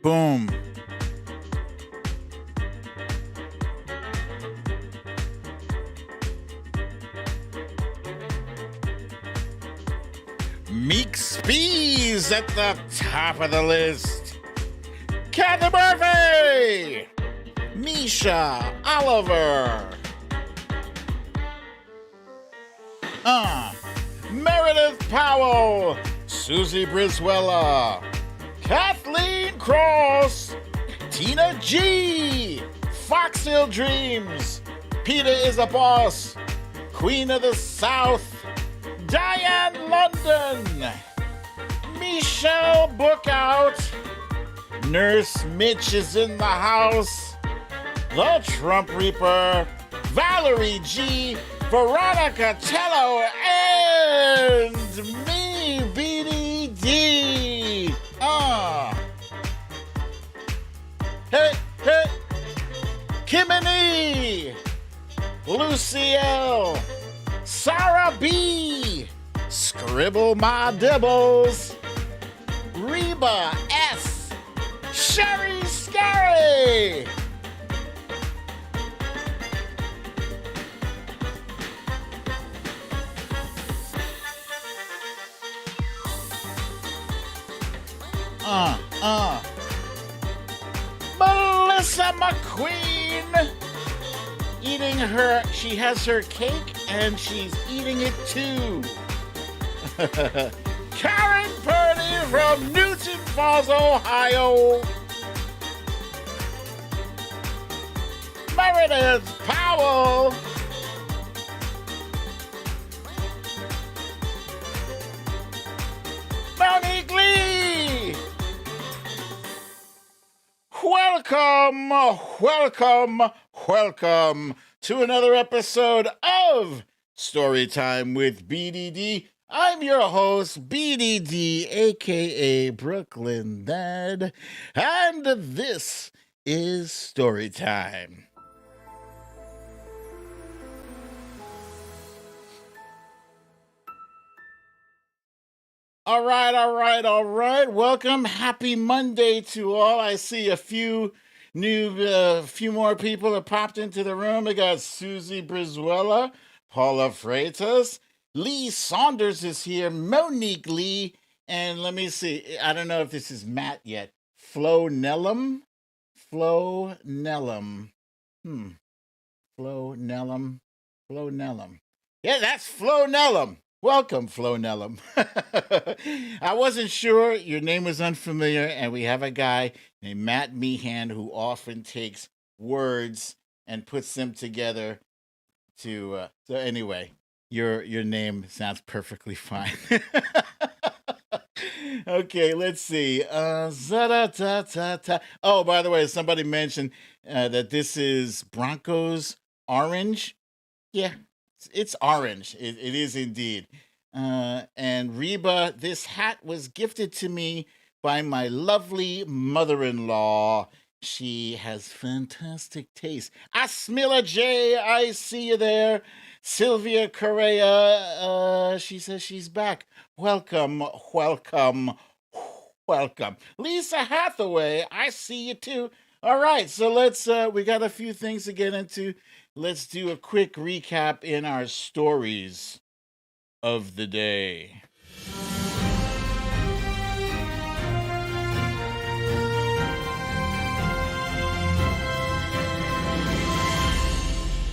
Boom. Meek Spees at the top of the list. Kathy Murphy. Misha Oliver. Meredith Powell. Susie Brizuela. Kathleen Cross. Tina G. Foxhill Dreams. Peter is a Boss. Queen of the South. Diane London. Michelle Bookout. Nurse Mitch is in the house. The Trump Reaper. Valerie G. Veronica Tello. And me, BDD. Hey, hey. Kimini. Lucille. Sarah B. Scribble My Dibbles. Reba S. Sherry Scary. Melissa McQueen. Eating she has her cake and she's eating it too. Karen Purdy from Newton Falls, Ohio. Meredith Powell. Monique Lee. Welcome to another episode of Storytime with BDD. I'm your host, BDD, aka BrooklynDad, and this is Storytime. All right. Welcome. Happy Monday to all. I see a few more people have popped into the room. We got Susie Brizuela, Paula Freitas, Lee Saunders is here, Monique Lee, and let me see. I don't know if this is Matt yet. Flo Nellum. Flo Nellum. Yeah, that's Flo Nellum. Welcome, Flo Nellum. I wasn't sure. Your name was unfamiliar, and we have a guy named Matt Meehan who often takes words and puts them together to... so anyway, your name sounds perfectly fine. Okay, let's see. Oh, by the way, somebody mentioned that this is Broncos orange. Yeah. It's orange. It is indeed. And Reba, this hat was gifted to me by my lovely mother-in-law. She has fantastic taste. Asmila J, I see you there. Sylvia Correa, she says she's back. Welcome. Lisa Hathaway, I see you too. All right, so let's, we got a few things to get into. Let's do a quick recap in our stories of the day.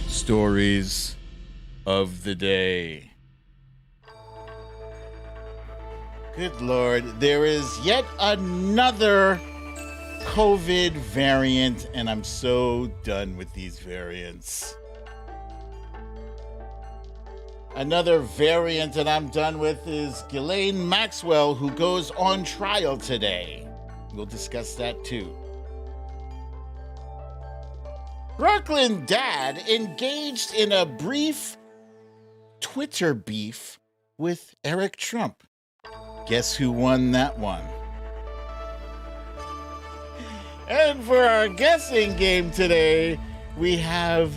Stories of the day. Good Lord, there is yet another COVID variant, and I'm so done with these variants. Another variant that I'm done with is Ghislaine Maxwell, who goes on trial today. We'll discuss that too. BrooklynDad engaged in a brief Twitter beef with Eric Trump. Guess who won that one? And for our guessing game today, we have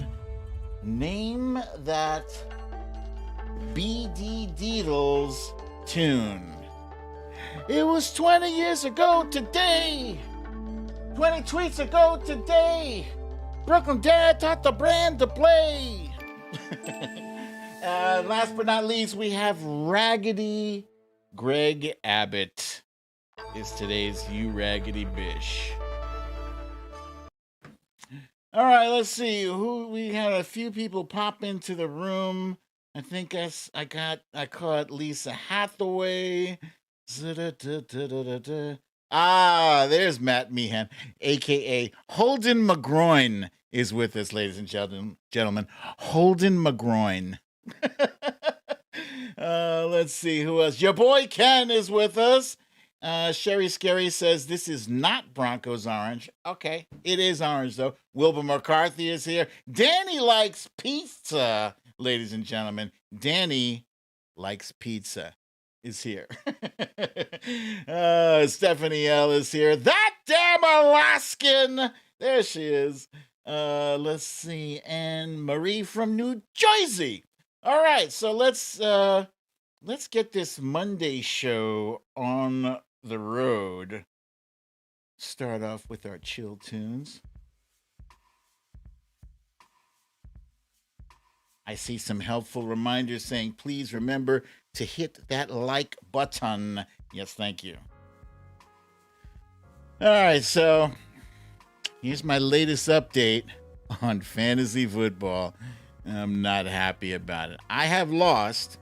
Name That BDDeatles Tune. It was 20 years ago today 20 tweets ago today. Brooklyn Dad taught the brand to play. Last but not least, we have Raggedy. Greg Abbott is today's You Raggedy Bish. All right, let's see. We had a few people pop into the room. I think I caught Lisa Hathaway. There's Matt Meehan, aka Holden McGroin, is with us, ladies and gentlemen. Holden McGroin. Let's see who else. Your boy Ken is with us. Sherry Scary says this is not Broncos orange. Okay, it is orange though. Wilbur McCarthy is here. Danny likes pizza, ladies and gentlemen. Danny likes pizza is here. Stephanie L is here. That damn Alaskan. There she is. Let's see. And Marie from New Jersey. All right, so let's get this Monday show on the road. Start off with our chill tunes. I see some helpful reminders saying, please remember to hit that like button. Yes, thank you. All right, so here's my latest update on fantasy football. I'm not happy about it. I have lost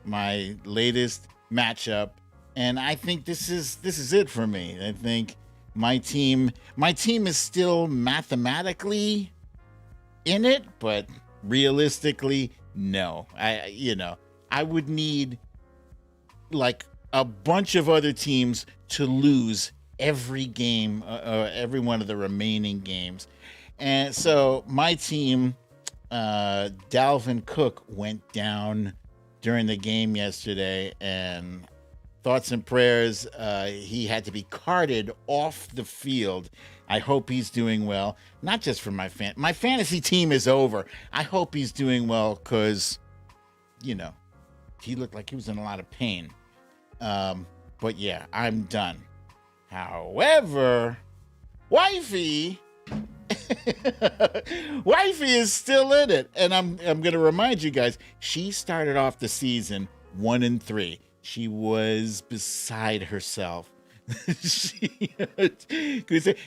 my latest matchup, and I think this is it for me. I think my team is still mathematically in it, but realistically, no. I would need like a bunch of other teams to lose every game, every one of the remaining games. And so my team, Dalvin Cook, went down during the game yesterday, and thoughts and prayers, he had to be carted off the field. I hope he's doing well. Not just for my fantasy team is over. I hope he's doing well because, he looked like he was in a lot of pain. But yeah, I'm done. However, Wifey is still in it. And I'm going to remind you guys, she started off the season 1-3. She was beside herself.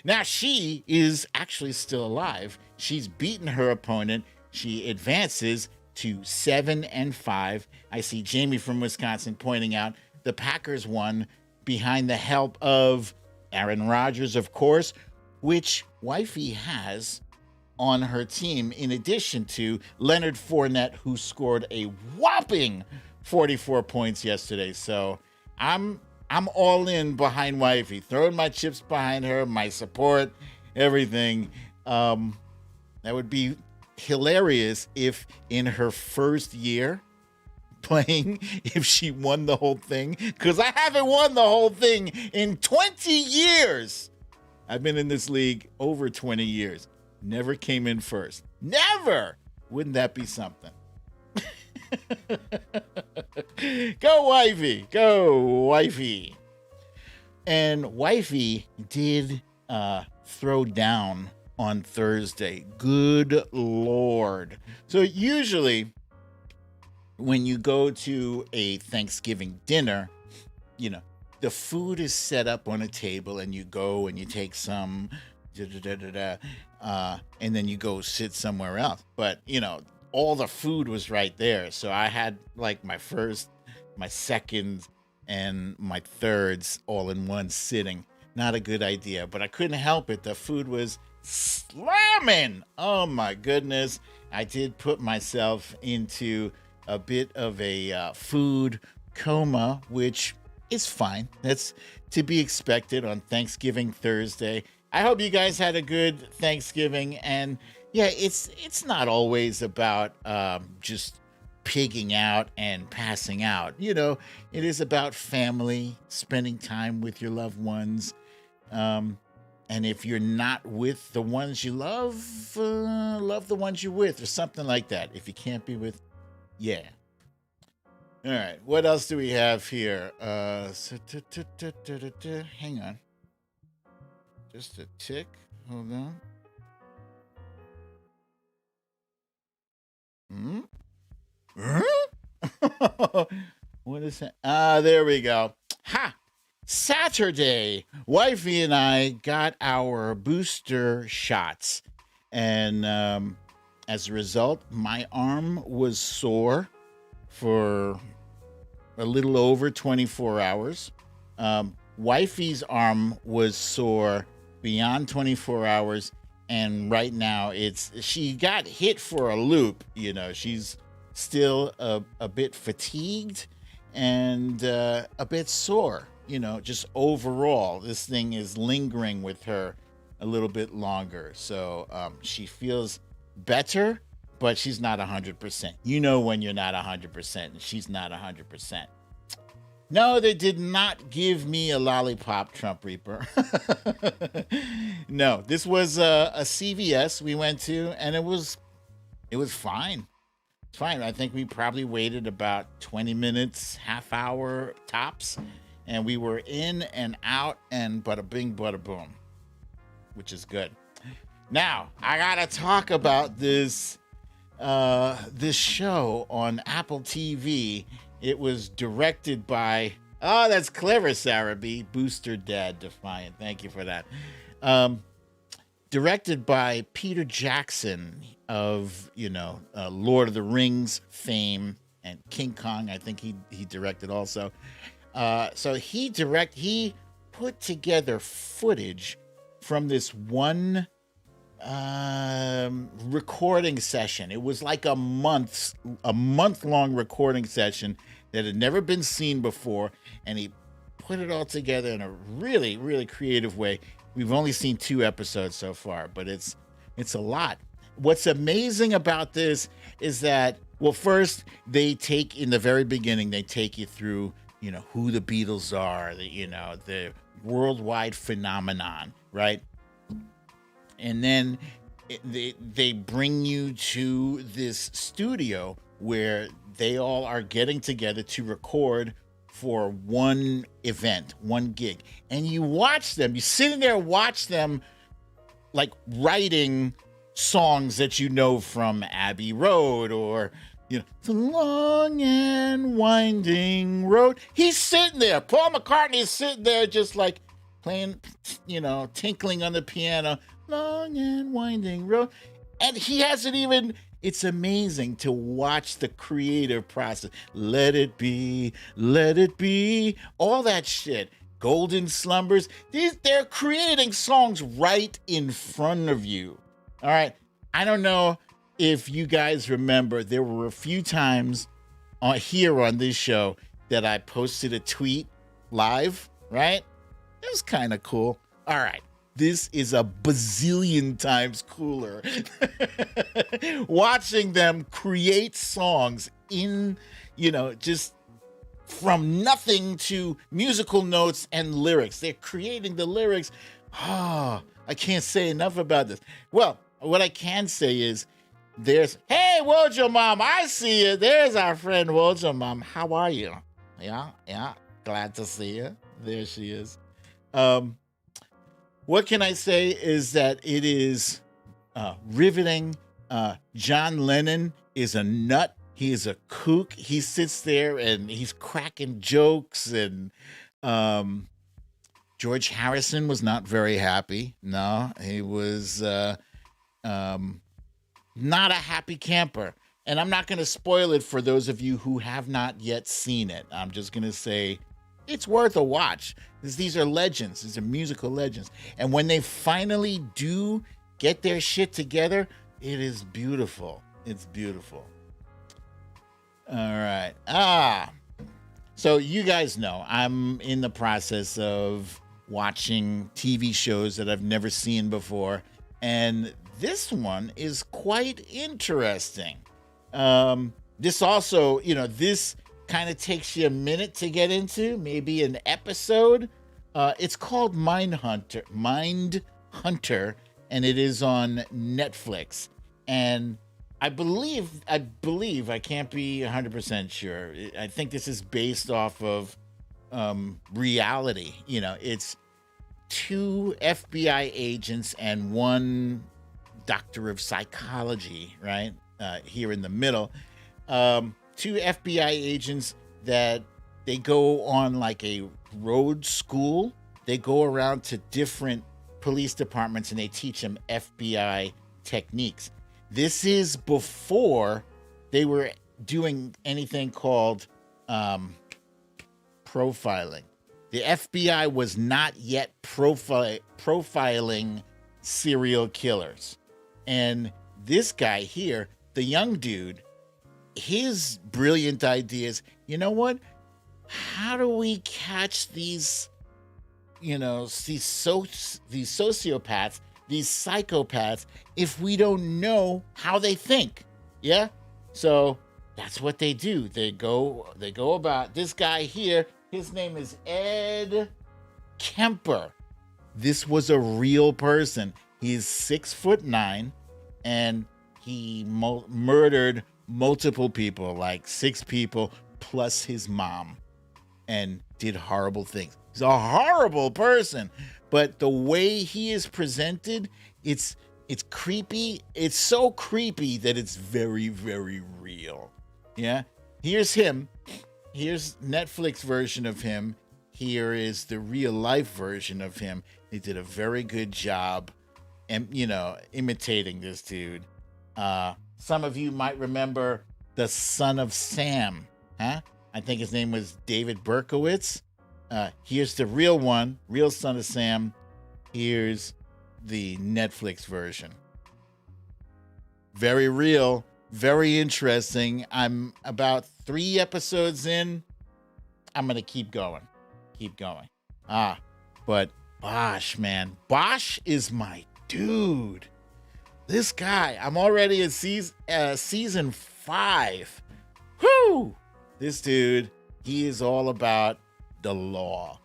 Now she is actually still alive. She's beaten her opponent. She advances to 7-5. I see Jamie from Wisconsin pointing out the Packers won behind the help of Aaron Rodgers, of course, which Wifey has on her team, in addition to Leonard Fournette, who scored a whopping 44 points yesterday. So I'm all in behind Wifey, throwing my chips behind her, my support, everything. That would be hilarious if in her first year playing, if she won the whole thing, because I haven't won the whole thing in 20 years. I've been in this league over 20 years. Never came in first. Never! Wouldn't that be something? Go Wifey! Go Wifey! And Wifey did throw down on Thursday. Good Lord. So usually when you go to a Thanksgiving dinner, the food is set up on a table and you go and you take some, and then you go sit somewhere else. But, all the food was right there. So I had like my first, my second, and my thirds all in one sitting. Not a good idea, but I couldn't help it. The food was slamming. Oh my goodness. I did put myself into a bit of a food coma, which is fine. That's to be expected on Thanksgiving Thursday. I hope you guys had a good Thanksgiving. And yeah, it's not always about just pigging out and passing out. It is about family, spending time with your loved ones. And if you're not with the ones you love, love the ones you're with, or something like that. If you can't be with, yeah. All right, what else do we have here? Hang on. Just a tick. Hold on. Hmm? Huh? What is that? There we go. Ha! Saturday, wifey and I got our booster shots. And as a result, my arm was sore for a little over 24 hours. Wifey's arm was sore beyond 24 hours. And right now, she got hit for a loop. You know, she's still a bit fatigued and a bit sore. You know, just overall, this thing is lingering with her a little bit longer. So she feels better, but she's not 100%. You know when you're not 100%, and she's not 100%. No, they did not give me a lollipop, Trump Reaper. No, this was a CVS we went to, and it was fine. It's fine. I think we probably waited about 20 minutes, half hour tops, and we were in and out and bada bing, bada boom, which is good. Now, I gotta talk about this show on Apple TV. It was directed by, oh, that's clever, Sarah B. Booster Dad Defiant. Thank you for that. Directed by Peter Jackson of, Lord of the Rings fame and King Kong. I think he directed also. So he put together footage from this one recording session. It was like a month-long recording session that had never been seen before, and he put it all together in a really, really creative way. We've only seen 2 episodes so far, but it's a lot. What's amazing about this is that, well, first in the very beginning, they take you through, who the Beatles are, the worldwide phenomenon, right? And then they bring you to this studio where they all are getting together to record for one event, one gig. And you watch them, you sit in there and watch them like writing songs that you know from Abbey Road or, The Long and Winding Road. He's sitting there. Paul McCartney is sitting there just like playing, tinkling on the piano. Long and winding road. And he hasn't even, it's amazing to watch the creative process. Let it be, all that shit. Golden Slumbers. They're creating songs right in front of you. All right. I don't know if you guys remember, there were a few times here on this show that I posted a tweet live, right? It was kind of cool. All right. This is a bazillion times cooler. Watching them create songs in, just from nothing to musical notes and lyrics. They're creating the lyrics. I can't say enough about this. Well, what I can say is hey, Wojo Mom, I see you. There's our friend Wojo Mom. How are you? Yeah, glad to see you. There she is. What can I say is that it is riveting. John Lennon is a nut. He is a kook. He sits there and he's cracking jokes. And George Harrison was not very happy. No, he was not a happy camper. And I'm not going to spoil it for those of you who have not yet seen it. I'm just going to say it's worth a watch. These are legends. These are musical legends. And when they finally do get their shit together, it is beautiful. It's beautiful. All right. So you guys know I'm in the process of watching TV shows that I've never seen before. And this one is quite interesting. This also, this kind of takes you a minute to get into, maybe an episode. It's called Mindhunter, and it is on Netflix. And I believe, I can't be 100% sure. I think this is based off of reality. It's two FBI agents and one doctor of psychology, right? Here in the middle. Two FBI agents that they go on like a road school. They go around to different police departments and they teach them FBI techniques. This is before they were doing anything called profiling. The FBI was not yet profiling serial killers. And this guy here, the young dude, his brilliant ideas, you know what? How do we catch these, these sociopaths, these psychopaths, if we don't know how they think? Yeah? So that's what they do. They go about this guy here. His name is Ed Kemper. This was a real person. He's 6'9", and he murdered multiple people, like 6 people plus his mom, and did horrible things. He's a horrible person, but the way he is presented, it's creepy. It's so creepy that it's very, very real. Yeah. Here's him. Here's Netflix version of him. Here is the real life version of him. They did a very good job, and imitating this dude. Some of you might remember the Son of Sam, huh? I think his name was David Berkowitz. Here's the real one, real Son of Sam. Here's the Netflix version. Very real, very interesting. I'm about 3 episodes in. I'm going to keep going. But Bosch, man. Bosch is my dude. This guy, I'm already at season 5. Whoo! This dude, he is all about the law.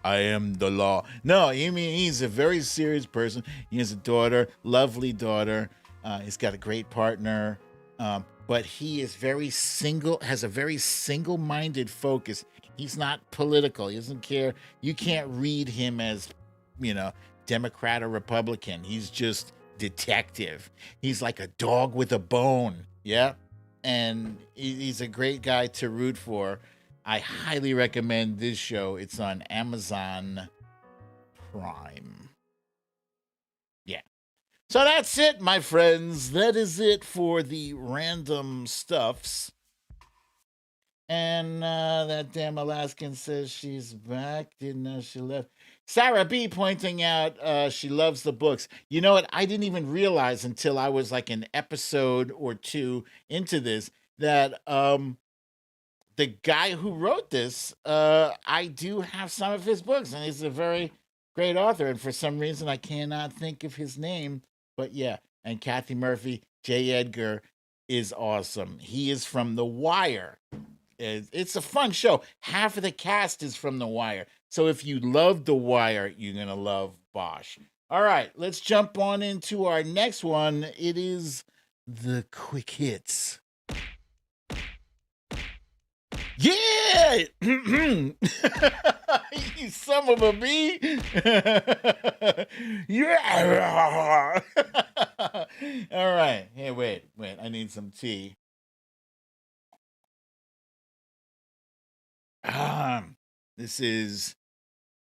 I am the law. No, I mean, he's a very serious person. He has a daughter, lovely daughter. He's got a great partner. But he is has a very single-minded focus. He's not political. He doesn't care. You can't read him as, Democrat or Republican. He's just detective. He's like a dog with a bone. Yeah. And he's a great guy to root for. I highly recommend this show. It's on Amazon Prime. Yeah. So that's it, my friends. That is it for the random stuffs. And that damn Alaskan says she's back. Didn't know she left. Sarah B pointing out she loves the books. You know what? I didn't even realize until I was like an episode or 2 into this that the guy who wrote this, I do have some of his books, and he's a very great author. And for some reason, I cannot think of his name. But yeah, and Kathy Murphy, J. Edgar is awesome. He is from The Wire. It's a fun show. Half of the cast is from The Wire. So if you love The Wire, you're going to love Bosch. All right, let's jump on into our next one. It is the quick hits. Yeah! You son of a bee! Yeah! All right. Hey, wait. I need some tea. This is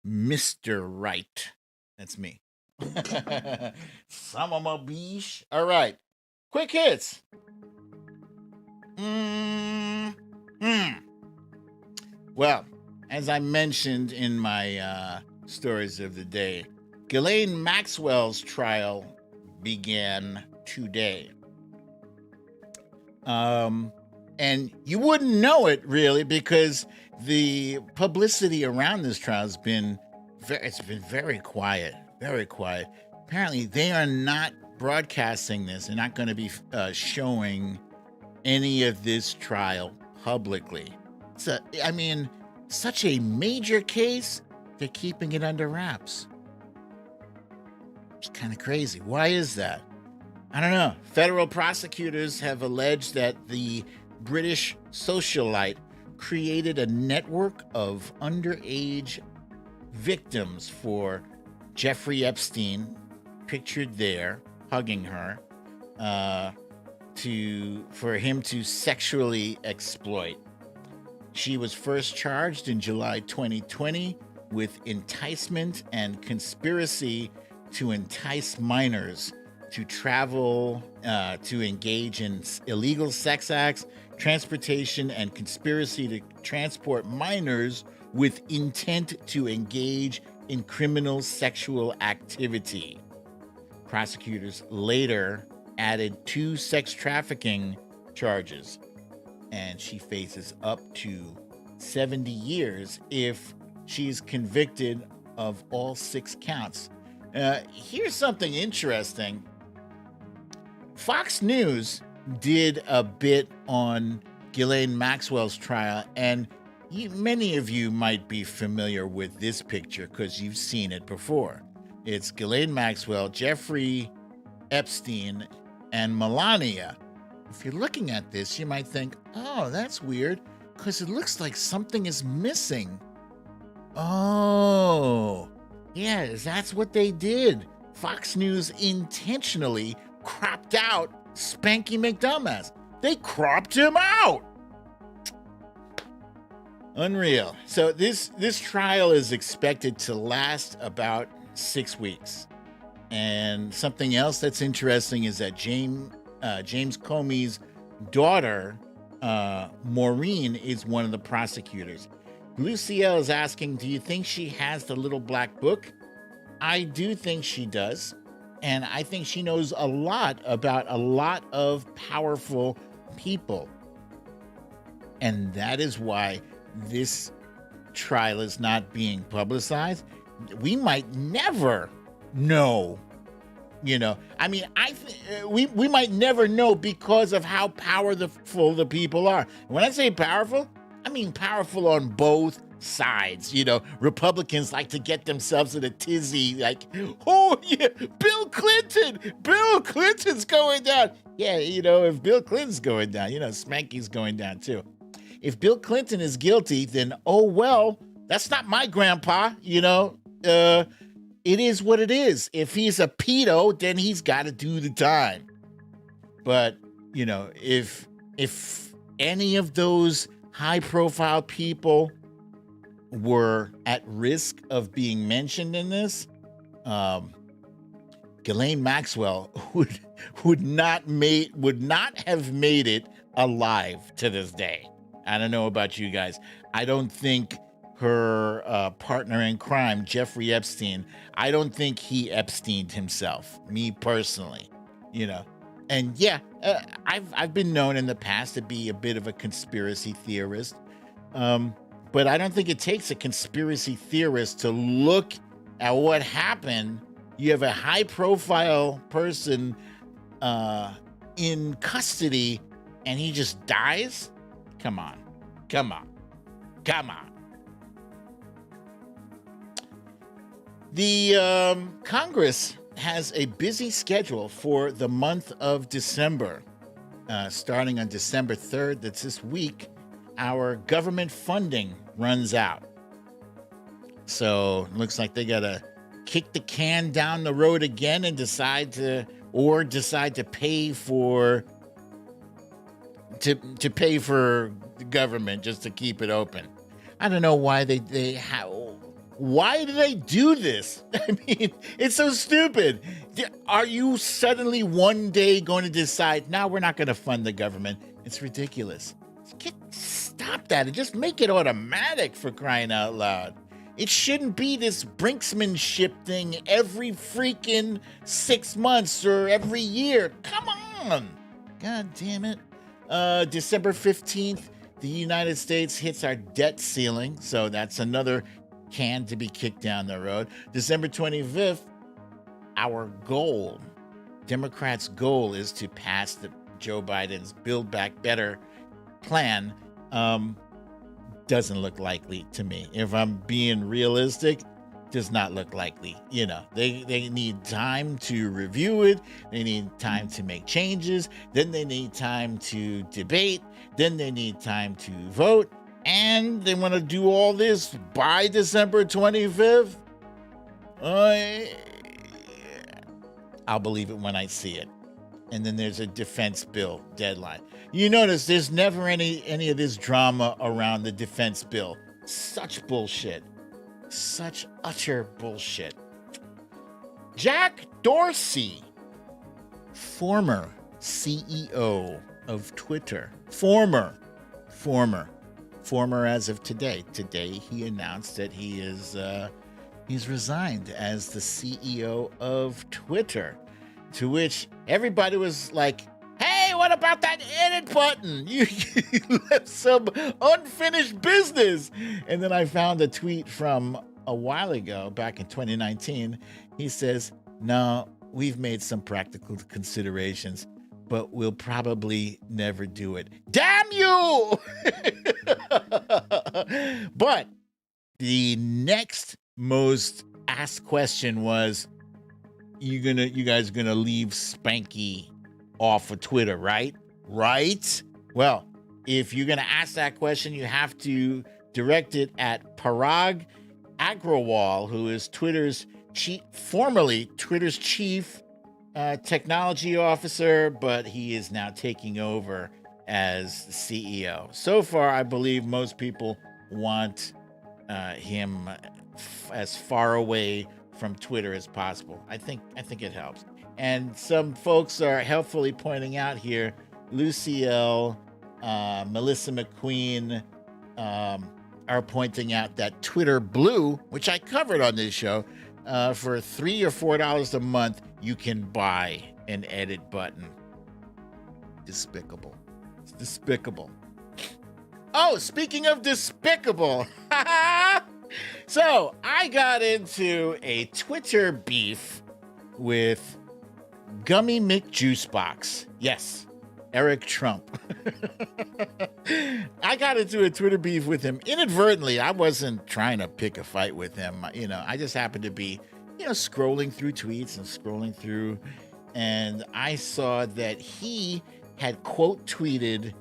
Mr. Right. That's me. Some of my bish. All right. Quick hits. Well, as I mentioned in my stories of the day, Ghislaine Maxwell's trial began today. And you wouldn't know it really because the publicity around this trial has been very quiet, very quiet. Apparently, they are not broadcasting this. They're not going to be showing any of this trial publicly. Such a major case, they're keeping it under wraps. It's kind of crazy. Why is that? I don't know. Federal prosecutors have alleged that the British socialite created a network of underage victims for Jeffrey Epstein, pictured there, hugging her, for him to sexually exploit. She was first charged in July 2020 with enticement and conspiracy to entice minors to travel, to engage in illegal sex acts, transportation, and conspiracy to transport minors with intent to engage in criminal sexual activity. Prosecutors later added 2 sex trafficking charges, and she faces up to 70 years if she's convicted of all 6 counts. Here's something interesting. Fox News did a bit on Ghislaine Maxwell's trial, and many of you might be familiar with this picture because you've seen it before. It's Ghislaine Maxwell, Jeffrey Epstein, and Melania. If you're looking at this, you might think, oh, that's weird, because it looks like something is missing. Oh, yeah, that's what they did. Fox News intentionally cropped out Spanky McDumbass. They cropped him out. Unreal. So this trial is expected to last about 6 weeks. And something else that's interesting is that James Comey's daughter, Maureen, is one of the prosecutors. Lucielle is asking, do you think she has the little black book? I do think she does. And I think she knows a lot about a lot of powerful people. And that is why this trial is not being publicized. We might never know. I mean, we might never know because of how powerful the people are. When I say powerful, I mean powerful on both sides. Republicans like to get themselves in a tizzy, like, oh yeah, Bill Clinton's going down. Yeah, if Bill Clinton's going down, Spanky's going down too. If Bill Clinton is guilty, then oh well, that's not my grandpa. It is what it is. If he's a pedo, then he's got to do the time. But, if any of those high-profile people were at risk of being mentioned in this, Ghislaine Maxwell would not have made it alive to this day. I don't know about you guys. I don't think her partner in crime, Jeffrey Epstein, I don't think he Epsteined himself, me personally, And yeah, I've been known in the past to be a bit of a conspiracy theorist, but I don't think it takes a conspiracy theorist to look at what happened. You have a high-profile person in custody, and he just dies? Come on. The Congress has a busy schedule for the month of December. Starting on December 3rd, that's this week, our government funding runs out. So it looks like they got to kick the can down the road again and decide to pay for the government just to keep it open. I don't know why why do they do this? I mean, it's so stupid. Are you suddenly one day going to decide, no, we're not going to fund the government? It's ridiculous. Stop that and just make it automatic, for crying out loud. It shouldn't be this brinksmanship thing every freaking 6 months or every year. Come on. God damn it. December 15th, the United States hits our debt ceiling. So that's another can to be kicked down the road. December 25th, our goal, Democrats' goal, is to pass Joe Biden's Build Back Better plan. Doesn't look likely to me. If I'm being realistic, does not look likely. They need time to review it. They need time to make changes. Then they need time to debate. Then they need time to vote. and they want to do all this by December 25th. I'll believe it when I see it. And then there's a defense bill deadline. You notice there's never any of this drama around the defense bill. Such bullshit. Such utter bullshit. Jack Dorsey, former CEO of Twitter. Former as of today. Today he announced that he's resigned as the CEO of Twitter. To which everybody was like, hey, what about that edit button? You left some unfinished business. And then I found a tweet from a while ago, back in 2019. He says, no, we've made some practical considerations, but we'll probably never do it. Damn you! But the next most asked question was, you guys gonna leave Spanky off of Twitter, right? Right? Well, if you're gonna ask that question, you have to direct it at Parag Agrawal, who is formerly Twitter's chief technology officer, but he is now taking over as the CEO. So far, I believe most people want him as far away from Twitter as possible. I think it helps. And some folks are helpfully pointing out here, Lucielle, Melissa McQueen are pointing out that Twitter Blue, which I covered on this show, for $3 or $4 a month, you can buy an edit button. Despicable. It's despicable. Oh, speaking of despicable, so I got into a Twitter beef with Gummy Mick Juicebox. Yes, Eric Trump. I got into a Twitter beef with him inadvertently. I wasn't trying to pick a fight with him. I just happened to be, scrolling through tweets and I saw that he had quote tweeted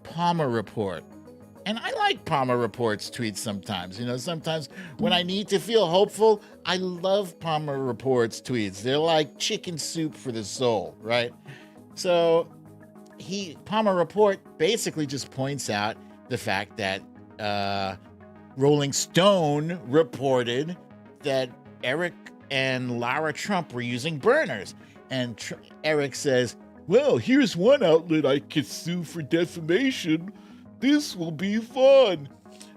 Palmer Report. And I like Palmer Report's tweets sometimes. Sometimes when I need to feel hopeful, I love Palmer Report's tweets. They're like chicken soup for the soul, right? So Palmer Report basically just points out the fact that Rolling Stone reported that Eric and Lara Trump were using burners. And Eric says, well, here's one outlet I could sue for defamation. This will be fun.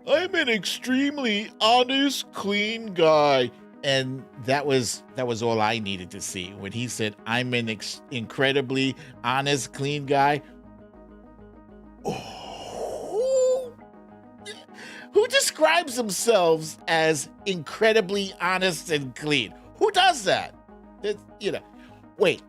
I'm an extremely honest, clean guy. And that was all I needed to see. When he said, I'm an incredibly honest, clean guy. Oh, who describes themselves as incredibly honest and clean? Who does that? Wait,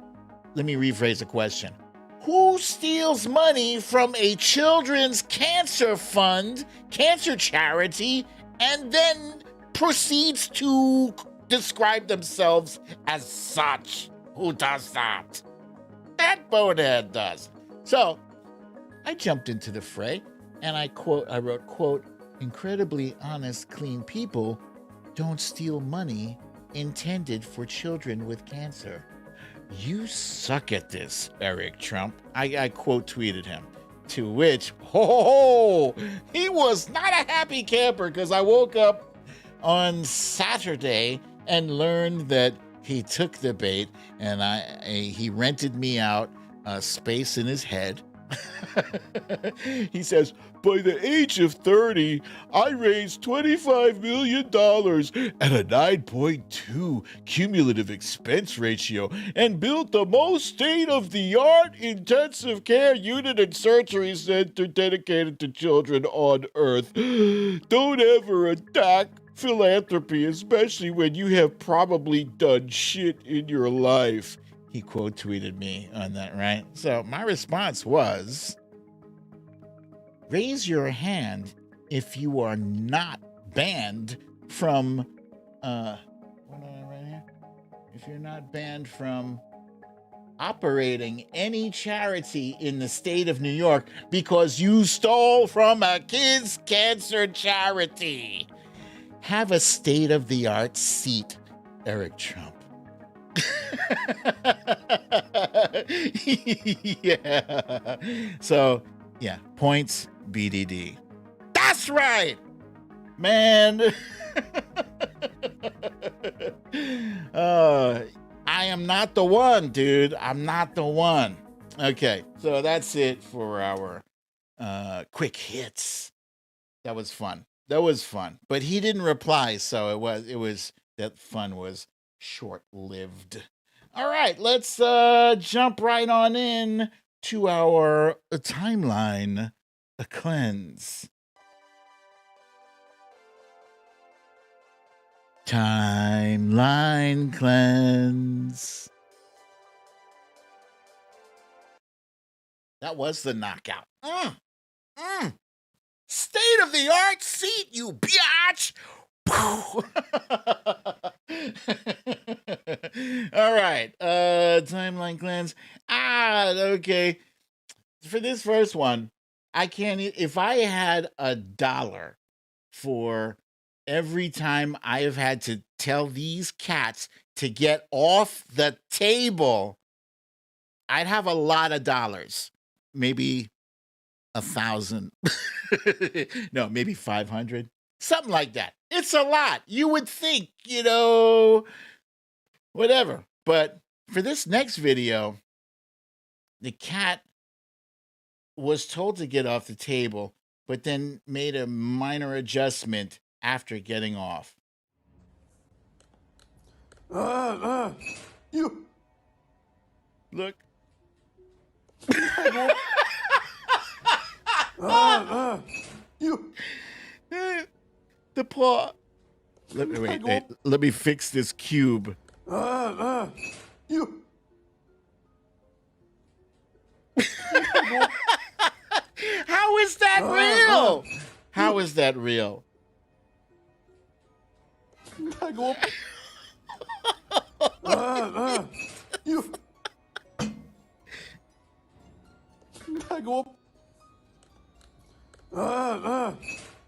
let me rephrase the question. Who steals money from a children's cancer fund, cancer charity, and then proceeds to describe themselves as such? Who does that? That bonehead does. So I jumped into the fray and I wrote, quote, incredibly honest, clean people don't steal money intended for children with cancer. You suck at this, Eric Trump. I quote tweeted him. To which, he was not a happy camper because I woke up on Saturday and learned that he took the bait and he rented me out a space in his head. He says, by the age of 30, I raised $25 million at a 9.2 cumulative expense ratio and built the most state-of-the-art intensive care unit and surgery center dedicated to children on Earth. Don't ever attack philanthropy, especially when you have probably done shit in your life. He quote tweeted me on that, right? So my response was, raise your hand if you are not banned from, what am I right here? If you're not banned from operating any charity in the state of New York because you stole from a kids' cancer charity. Have a state-of-the-art seat, Eric Trump. Yeah. So, yeah, points BDD. That's right, man. I am not the one, dude. I'm not the one. Okay, so that's it for our quick hits. That was fun. But he didn't reply, so that fun was short-lived. All right, let's jump right on in to our timeline cleanse. Timeline cleanse. That was the knockout. State of the art seat, you biatch. All right. Timeline cleanse. Okay. For this first one, I can't. If I had $1 for every time I have had to tell these cats to get off the table, I'd have a lot of dollars. Maybe 1,000. No, maybe 500. Something like that. It's a lot. You would think, whatever. But for this next video, the cat was told to get off the table, but then made a minor adjustment after getting off. You. Look. You. The paw. Let me fix this cube. You. How is that real? How is that real? You.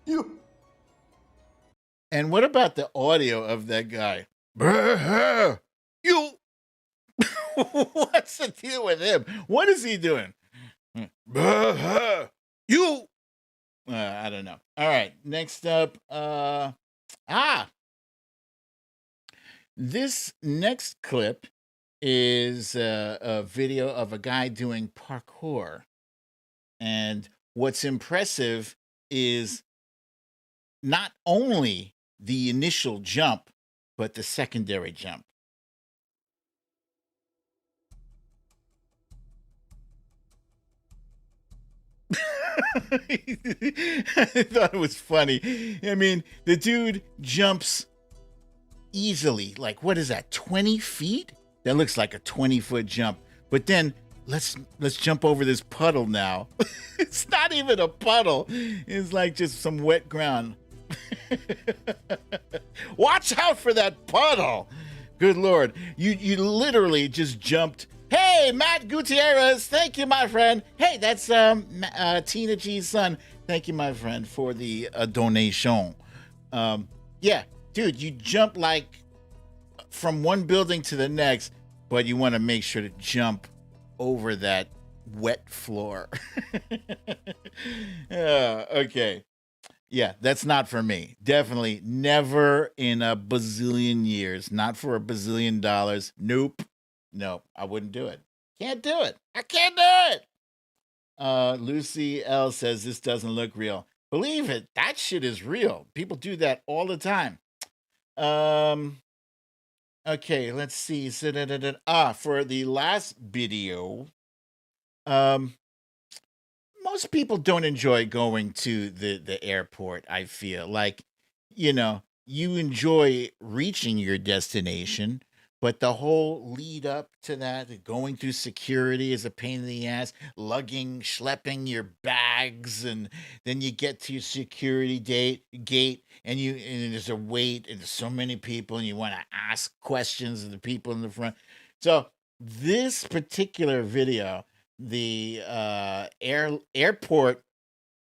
You. And what about the audio of that guy? You. What's the deal with him? What is he doing? You. I don't know. All right. Next up. This next clip is a video of a guy doing parkour. And what's impressive is not only the initial jump, but the secondary jump. I thought it was funny. I mean, the dude jumps easily. Like, what is that, 20 feet? That looks like a 20-foot jump. But then let's jump over this puddle now. It's not even a puddle. It's like just some wet ground. Watch out for that puddle. Good Lord. You literally just jumped. Hey, Matt Gutierrez. Thank you, my friend. Hey, that's Tina G's son. Thank you, my friend, for the donation. Yeah, dude, you jump like from one building to the next, but you want to make sure to jump over that wet floor. Okay. Yeah, that's not for me. Definitely never in a bazillion years. Not for $1 bazillion. Nope. No, I wouldn't do it. Can't do it. I can't do it. Lucy L says this doesn't look real. Believe it. That shit is real. People do that all the time. Okay, let's see. For the last video, most people don't enjoy going to the airport, I feel. Like, you enjoy reaching your destination, but the whole lead up to that, going through security is a pain in the ass, schlepping your bags, and then you get to your security gate, and there's a wait, and there's so many people, and you want to ask questions of the people in the front. So this particular video, the airport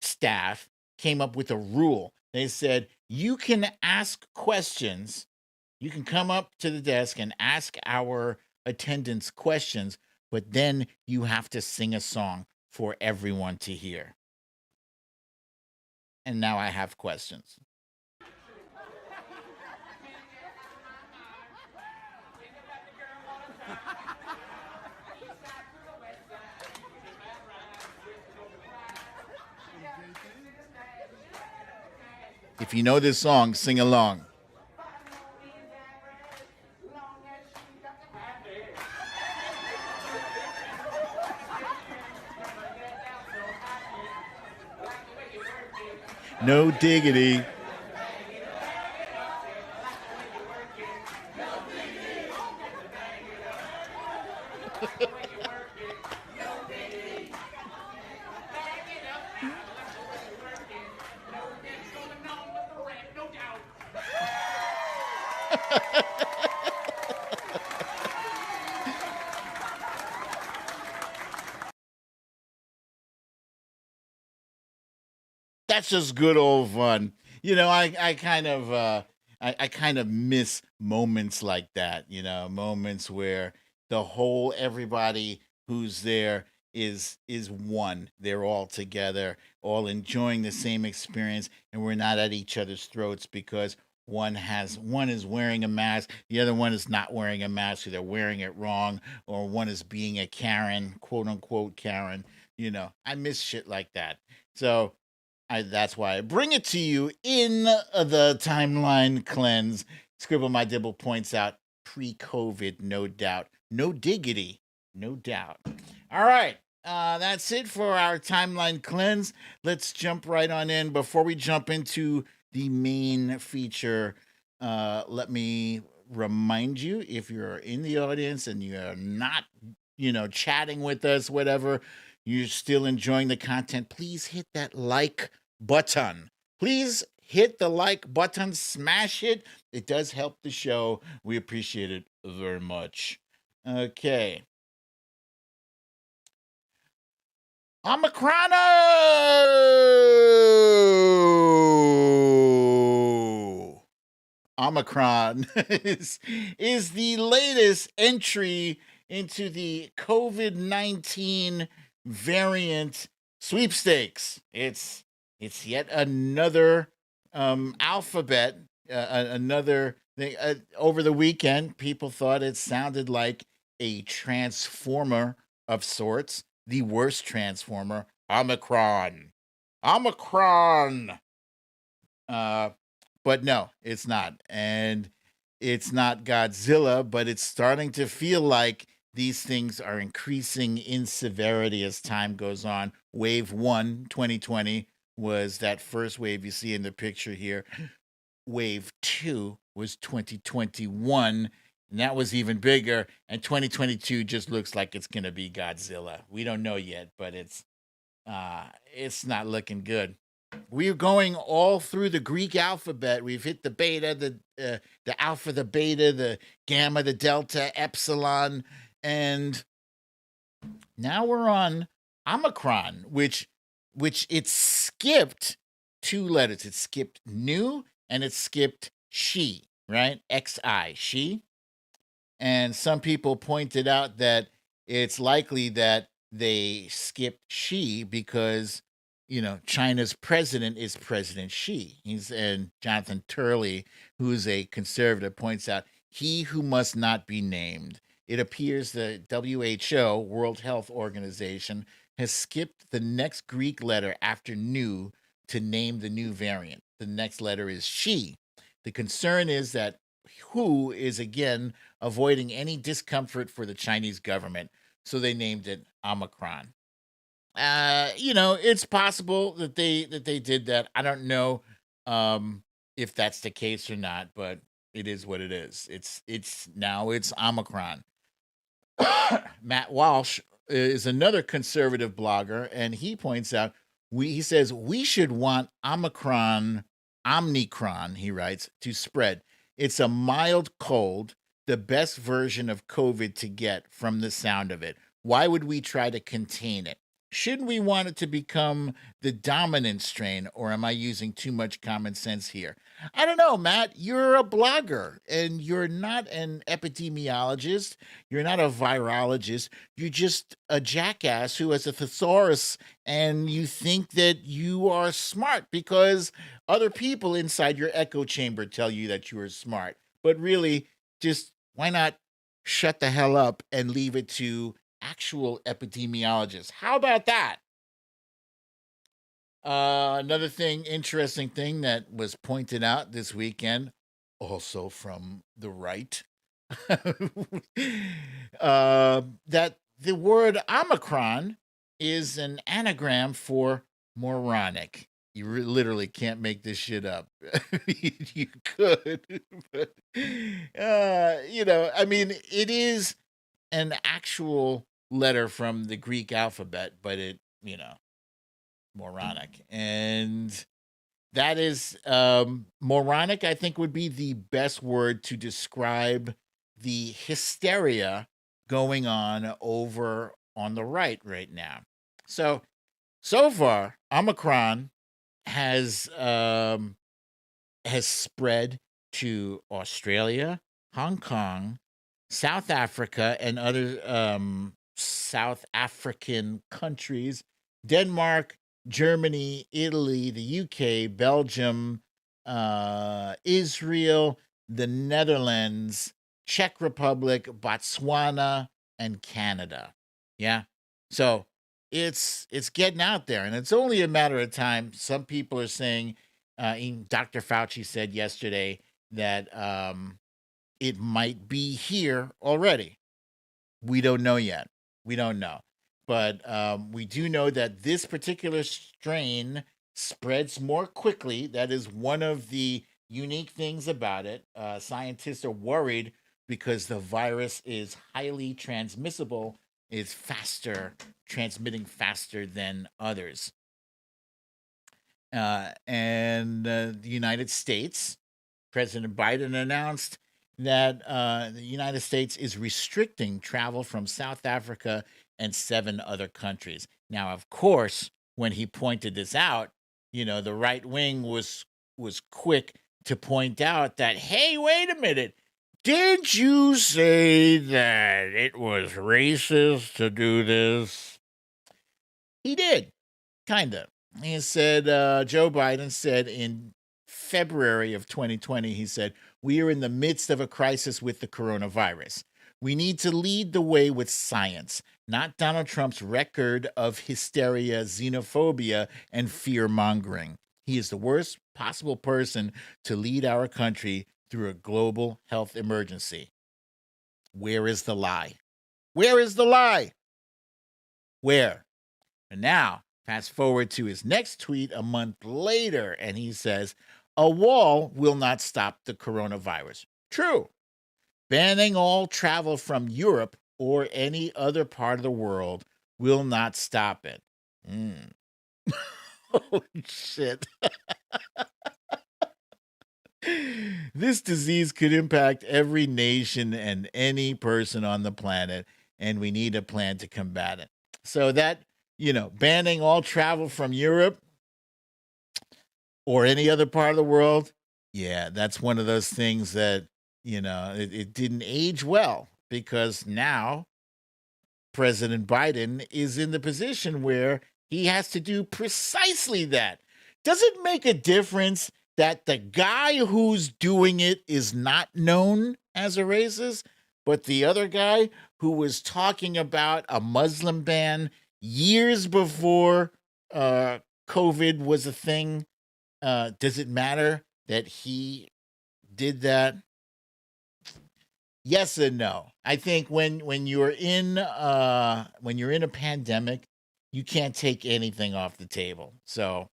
staff came up with a rule. They said you can ask questions. You can come up to the desk and ask our attendants questions, but then you have to sing a song for everyone to hear. And now I have questions. If you know this song, sing along. No diggity. That's just good old fun. I kind of miss moments like that, moments where the whole everybody who's there is one. They're all together, all enjoying the same experience, and we're not at each other's throats because one is wearing a mask, the other one is not wearing a mask, or they're wearing it wrong, or one is being a Karen, quote unquote Karen. I miss shit like that. So that's why I bring it to you in the timeline cleanse. Scribble My Dibble points out pre-COVID, no doubt. No diggity, no doubt. All right. That's it for our timeline cleanse. Let's jump right on in. Before we jump into the main feature, let me remind you, if you're in the audience and you're not, chatting with us, whatever, you're still enjoying the content, please hit that like button. Please hit the like button, smash it. It does help the show. We appreciate it very much. Okay. Omicronoooo! Omicron is the latest entry into the COVID-19 variant sweepstakes. It's yet another alphabet, another thing. Over the weekend, people thought it sounded like a transformer of sorts, the worst transformer, Omicron. Omicron. But no, it's not. And it's not Godzilla, but it's starting to feel like these things are increasing in severity as time goes on. Wave 1, 2020, was that first wave you see in the picture here. Wave 2 was 2021, and that was even bigger. And 2022 just looks like it's going to be Godzilla. We don't know yet, but it's not looking good. We're going all through the Greek alphabet. We've hit the beta, the alpha, the beta, the gamma, the delta, epsilon, and now we're on Omicron, which it skipped 2 letters. It skipped nu and it skipped she, right? XI, she. And some people pointed out that it's likely that they skipped she because China's president is President Xi. And Jonathan Turley, who's a conservative, points out he who must not be named. It appears the WHO, World Health Organization, has skipped the next Greek letter after nu to name the new variant. The next letter is she. The concern is that who is again avoiding any discomfort for the Chinese government, so they named it Omicron. It's possible that they did that. I don't know if that's the case or not, but it is what it is. It's Omicron. Matt Walsh is another conservative blogger, and he points out he says we should want Omicron, he writes, to spread. It's a mild cold. the best version of COVID to get from the sound of it? Why would we try to contain it? Shouldn't we want it to become the dominant strain, or am I using too much common sense here? I don't know, Matt. You're a blogger and you're not an epidemiologist. You're not a virologist. You're just a jackass who has a thesaurus and you think that you are smart because other people inside your echo chamber tell you that you are smart. But really, just why not shut the hell up and leave it to actual epidemiologists? How about that? Another interesting thing that was pointed out this weekend, also from the right, that the word Omicron is an anagram for moronic. You literally can't make this shit up. You could, but I mean, it is an actual letter from the Greek alphabet, but moronic. And that is moronic, I think, would be the best word to describe the hysteria going on over on the right now. So far, Omicron has spread to Australia, Hong Kong, South Africa, and other South African countries, Denmark, Germany, Italy, the UK, Belgium, Israel, the Netherlands, Czech Republic, Botswana, and Canada. Yeah. So it's getting out there, and it's only a matter of time. Some people are saying, Dr. Fauci said yesterday that it might be here already. We don't know yet. We don't know. But we do know that this particular strain spreads more quickly. That is one of the unique things about it. Scientists are worried because the virus is highly transmissible, is faster, transmitting faster than others. And the United States, President Biden announced that the United States is restricting travel from South Africa and 7 other countries. Now, of course, when he pointed this out, the right wing was quick to point out that, hey, wait a minute. Did you say that it was racist to do this? He did, kind of. He said, Joe Biden said in February of 2020, he said, we are in the midst of a crisis with the coronavirus. We need to lead the way with science, not Donald Trump's record of hysteria, xenophobia, and fear mongering. He is the worst possible person to lead our country through a global health emergency. Where is the lie? Where is the lie? Where? And now, fast forward to his next tweet a month later, and he says, a wall will not stop the coronavirus. True. Banning all travel from Europe or any other part of the world will not stop it. Oh, shit. This disease could impact every nation and any person on the planet, and we need a plan to combat it. So that, banning all travel from Europe or any other part of the world, yeah, that's one of those things that, it didn't age well, because now President Biden is in the position where he has to do precisely that. Does it make a difference that the guy who's doing it is not known as a racist, but the other guy who was talking about a Muslim ban years before COVID was a thing, does it matter that he did that? Yes and no. I think when you're in a pandemic, you can't take anything off the table. So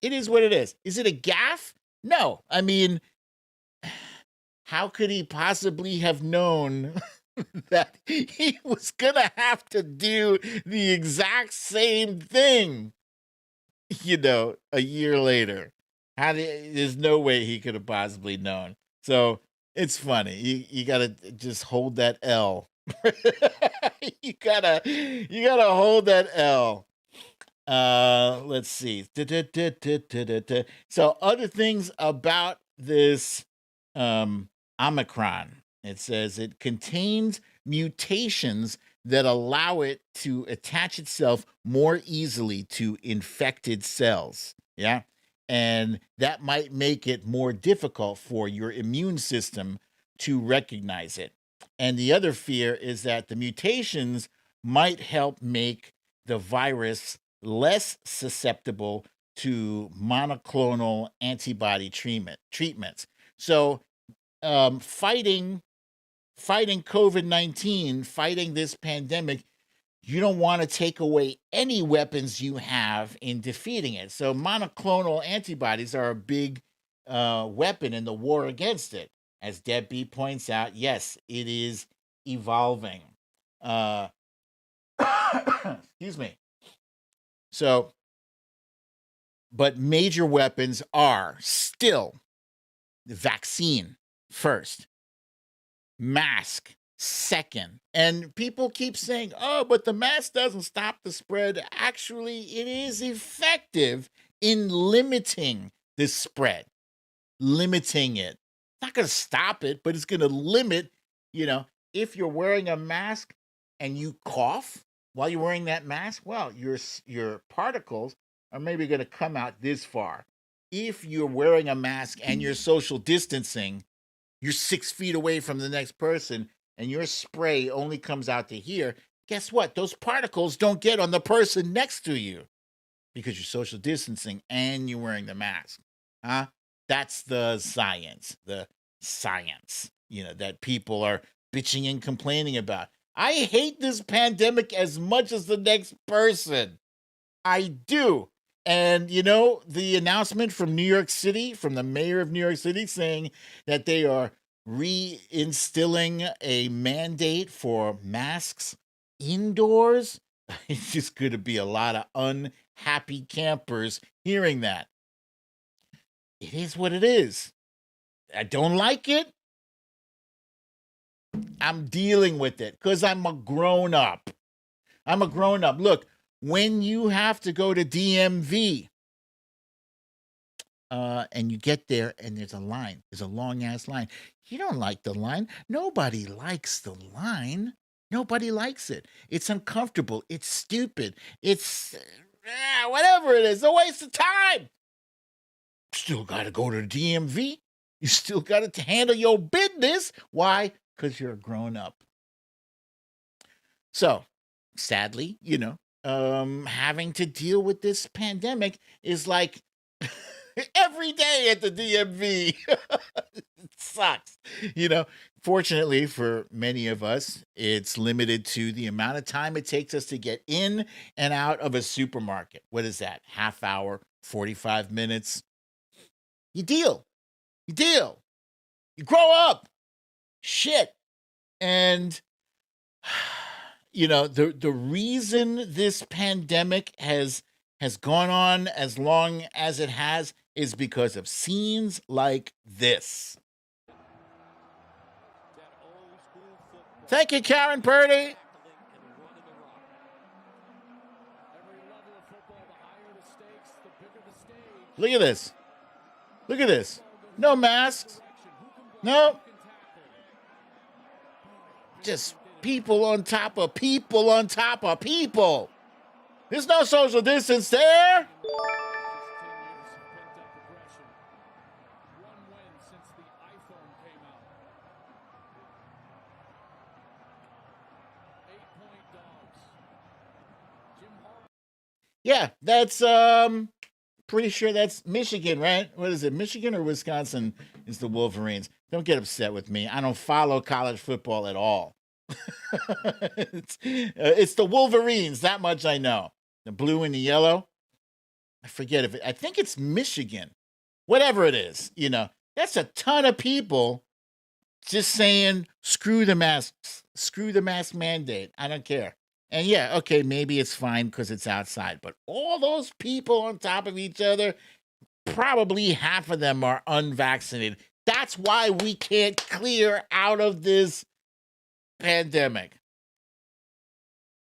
it is what it is. Is it a gaffe? No. I mean, how could he possibly have known that he was gonna have to do the exact same thing, a year later? There's no way he could have possibly known. So It's funny. You gotta just hold that L. You gotta hold that L. Let's see. So other things about this um Omicron. It says it contains mutations that allow it to attach itself more easily to infected cells. Yeah. And that might make it more difficult for your immune system to recognize it. And the other fear is that the mutations might help make the virus less susceptible to monoclonal antibody treatments. So, fighting COVID-19, fighting this pandemic, you don't want to take away any weapons you have in defeating it. So monoclonal antibodies are a big weapon in the war against it. As Debbie points out, yes, it is evolving. Uh, excuse me. So, but major weapons are still the vaccine first, mask second. And people keep saying, oh, but the mask doesn't stop the spread. Actually, it is effective in limiting the spread, limiting it. It's not going to stop it, but it's going to limit, if you're wearing a mask and you cough while you're wearing that mask, well, your particles are maybe going to come out this far. If you're wearing a mask and you're social distancing, you're 6 feet away from the next person and your spray only comes out to here. Guess what? Those particles don't get on the person next to you because you're social distancing and you're wearing the mask. Huh? That's the science, that people are bitching and complaining about. I hate this pandemic as much as the next person. I do. And, the announcement from New York City, from the mayor of New York City, saying that they are reinstilling a mandate for masks indoors. It's just going to be a lot of unhappy campers hearing that. It is what it is. I don't like it. I'm dealing with it because I'm a grown up. Look, when you have to go to DMV and you get there and there's a line, there's a long ass line. You don't like the line. Nobody likes the line. Nobody likes it. It's uncomfortable. It's stupid. It's whatever it is, a waste of time. Still got to go to the DMV. You still got to handle your business. Why? Because you're a grown up. So, sadly, having to deal with this pandemic is like every day at the DMV. It sucks. Fortunately for many of us, it's limited to the amount of time it takes us to get in and out of a supermarket. What is that? Half hour, 45 minutes. You deal. You grow up. Shit. And the reason this pandemic has gone on as long as it has is because of scenes like this. Thank you, Karen Purdy. Look at this. No masks. No. Just people on top of people on top of people. There's no social distance there. Yeah, that's pretty sure that's Michigan, right? What is it? Michigan or Wisconsin is the Wolverines. Don't get upset with me. I don't follow college football at all. It's the Wolverines, that much I know. The blue and the yellow. I forget I think it's Michigan. Whatever it is, that's a ton of people just saying screw the masks, screw the mask mandate. I don't care. And yeah, okay, maybe it's fine because it's outside, but all those people on top of each other, probably half of them are unvaccinated. That's why we can't clear out of this pandemic.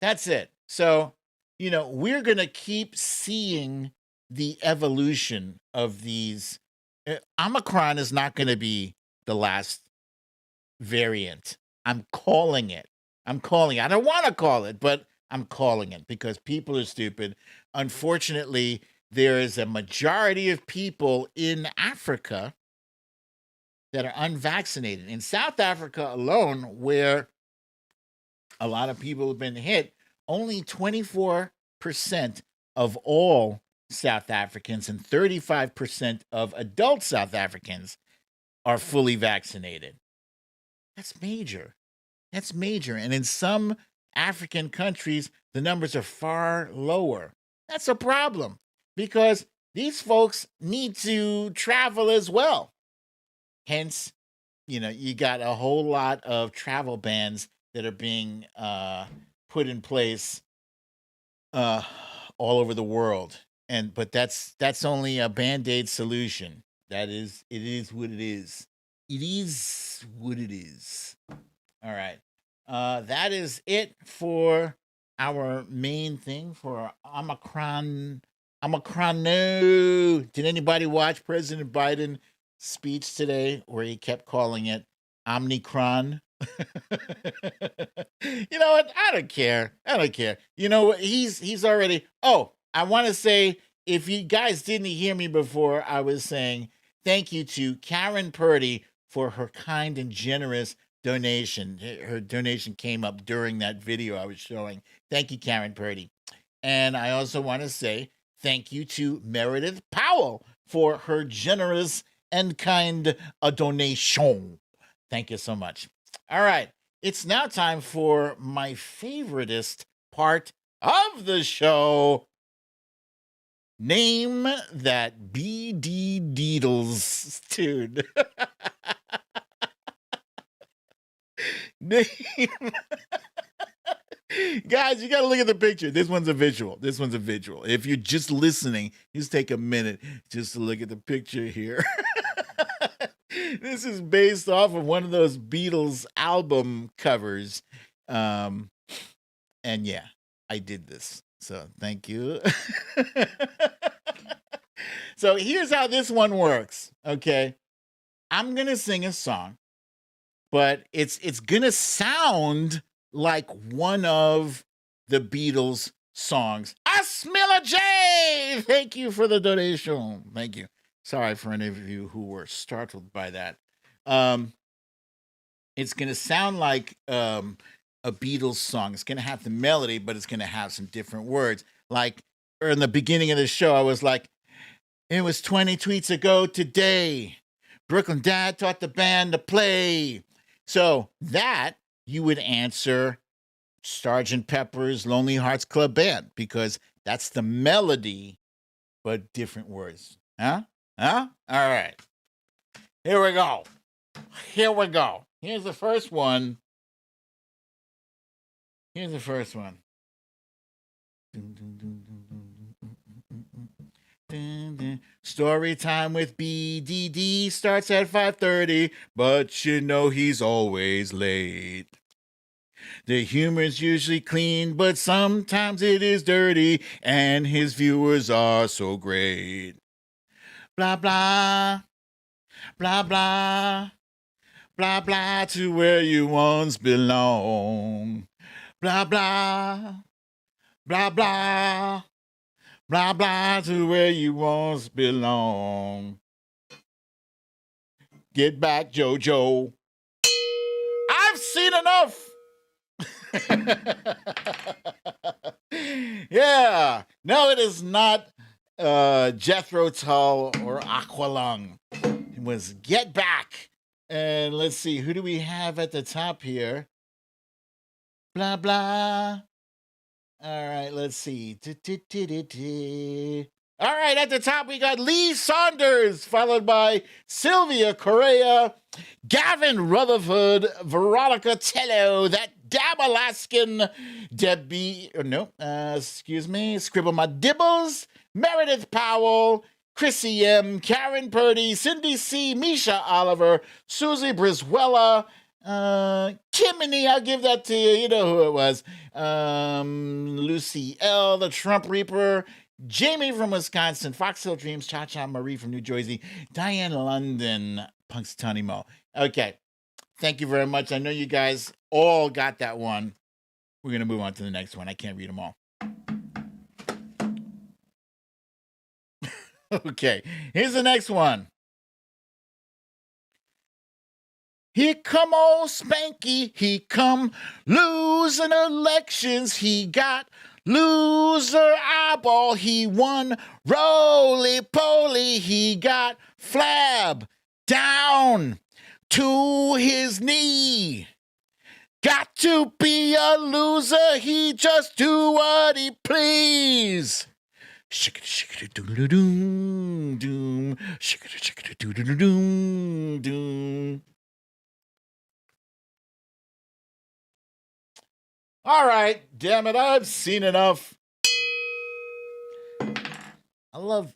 That's it. So, we're going to keep seeing the evolution of these. Omicron is not going to be the last variant. I'm calling it. I don't want to call it, but I'm calling it because people are stupid. Unfortunately, there is a majority of people in Africa that are unvaccinated. In South Africa alone, where a lot of people have been hit, only 24% of all South Africans and 35% of adult South Africans are fully vaccinated. That's major. And in some African countries, the numbers are far lower. That's a problem because these folks need to travel as well. Hence, you got a whole lot of travel bans that are being put in place all over the world. But that's only a Band-Aid solution. It is what it is. It is what it is. All right. That is it for our main thing for Omicronoooo. Did anybody watch President Biden's speech today where he kept calling it Omicron? You know what? I don't care. You know what? He's already. Oh, I want to say, if you guys didn't hear me before, I was saying thank you to Karen Purdy for her kind and generous donation. Her donation came up during that video I was showing. Thank you, Karen Purdy. And I also want to say thank you to Meredith Powell for her generous and kind donation. Thank you so much. All right. It's now time for my favoritist part of the show. Name that BDDeatles tune. Name. Guys, you got to look at the picture. This one's a visual. If you're just listening, just take a minute just to look at the picture here. This is based off of one of those Beatles album covers. And yeah, I did this. So thank you. So here's how this one works. Okay. I'm going to sing a song, but it's going to sound like one of the Beatles songs. I smell a J. Thank you for the donation. Thank you. Sorry for any of you who were startled by that. It's going to sound like a Beatles song. It's going to have the melody, but it's going to have some different words. Like in the beginning of the show, I was like, it was 20 tweets ago today. BrooklynDad taught the band to play. So that you would answer Sgt. Pepper's Lonely Hearts Club Band, because that's the melody, but different words. Huh? All right. Here we go. Here's the first one. Storytime with BDD starts at 5:30, but you know he's always late. The humor's usually clean, but sometimes it is dirty, and his viewers are so great. Blah, blah, blah, blah, blah, blah, to where you once belong. Blah, blah, blah, blah, blah, blah, to where you once belong. Get back, JoJo. I've seen enough. Yeah. No, it is not Jethro Tull or Aqualung. It was Get Back. And let's see, who do we have at the top here? Blah, blah. All right, let's see. All right, at the top, we got Lee Saunders, followed by Sylvia Correa, Gavin Rutherford, Veronica Tello, that Dab Alaskan, Scribble My Dibbles, Meredith Powell, Chrissy M, Karen Purdy, Cindy C, Misha Oliver, Susie Briswella, Kimini, I'll give that to you. You know who it was. Lucy L, the Trump Reaper, Jamie from Wisconsin, Fox Hill Dreams, Cha Cha Marie from New Jersey, Diane London, Punxsutawney Mo. Okay. Thank you very much. I know you guys all got that one. We're going to move on to the next one. I can't read them all. Okay, here's the next one. Here come old Spanky, he come losing elections, he got loser eyeball, he won roly-poly, he got flab down to his knee. Got to be a loser, he just do what he please. Shikity-shikity-doom-doom, doom. Shikity-shikity-doom-doom, doom. All right, damn it, I've seen enough. I love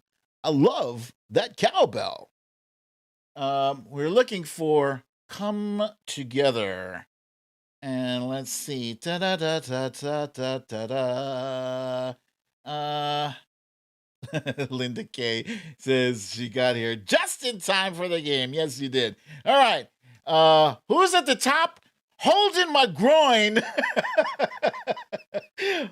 that cowbell. We're looking for Come Together. And let's see. Da-da-da-da-da-da-da. Linda K says she got here just in time for the game. Yes, you did. All right. Who's at the top? Holding my groin.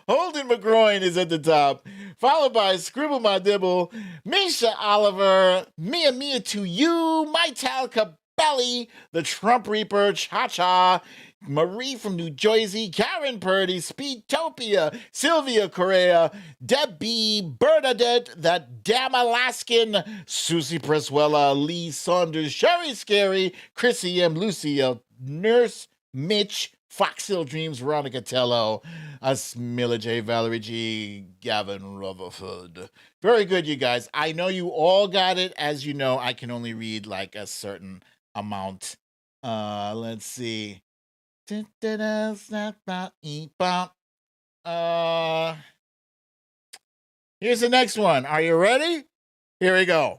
Holding my groin is at the top. Followed by Scribble My Dibble, Misha Oliver, Mia to You, My Tal Cabelli, the Trump Reaper, Cha Cha, Marie from New Jersey, Karen Purdy, Speedtopia, Sylvia Correa, Debbie Bernadette, that damn Alaskan, Susie Preswella, Lee Saunders, Sherry Scary, Chrissy M, Lucy L, Nurse Mitch, Fox Hill Dreams, Veronica Tello, Asmila J, Valerie G, Gavin Rutherford. Very good, you guys. I know you all got it. As you know, I can only read like a certain amount. Let's see. Here's the next one. Are you ready? Here we go.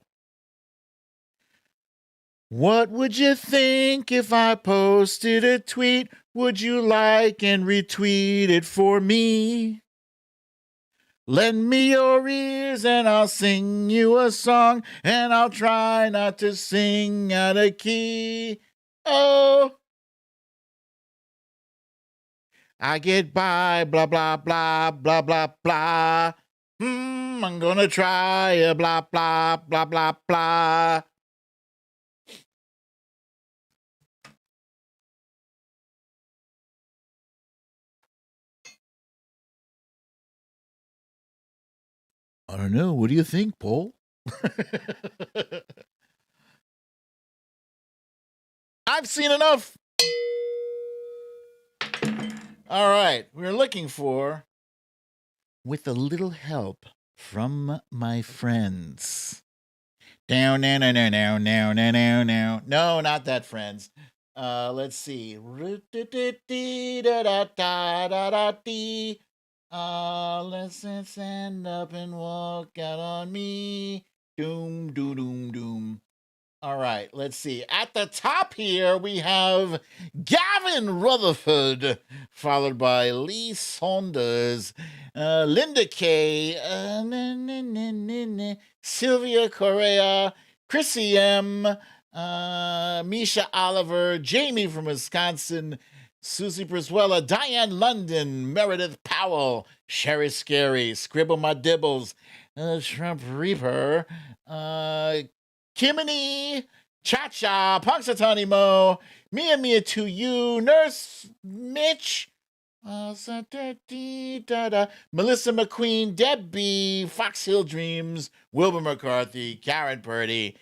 What would you think if I posted a tweet? Would you like and retweet it for me? Lend me your ears and I'll sing you a song, and I'll try not to sing out of key. Oh, I get by, blah, blah, blah, blah, blah, blah. I'm gonna try a blah, blah, blah, blah, blah. I don't know. What do you think, Paul? I've seen enough. All right. We're looking for With a Little Help from My Friends. Down, no, no, no, no, no, no, no, no. No, not that, friends. Let's see. Let's stand up and walk out on me. Doom, doom, doom, doom. All right, let's see. At the top here, we have Gavin Rutherford, followed by Lee Saunders, Linda K, Sylvia Correa, Chrissy M, Misha Oliver, Jamie from Wisconsin, Susie Briswella, Diane London, Meredith Powell, Sherry Scary, Scribble My Dibbles, Trump Reaper, Kimini, Cha Cha, Punxsutawney Mo, Mia to You, Nurse Mitch, Melissa McQueen, Debbie, Fox Hill Dreams, Wilbur McCarthy, Karen Purdy,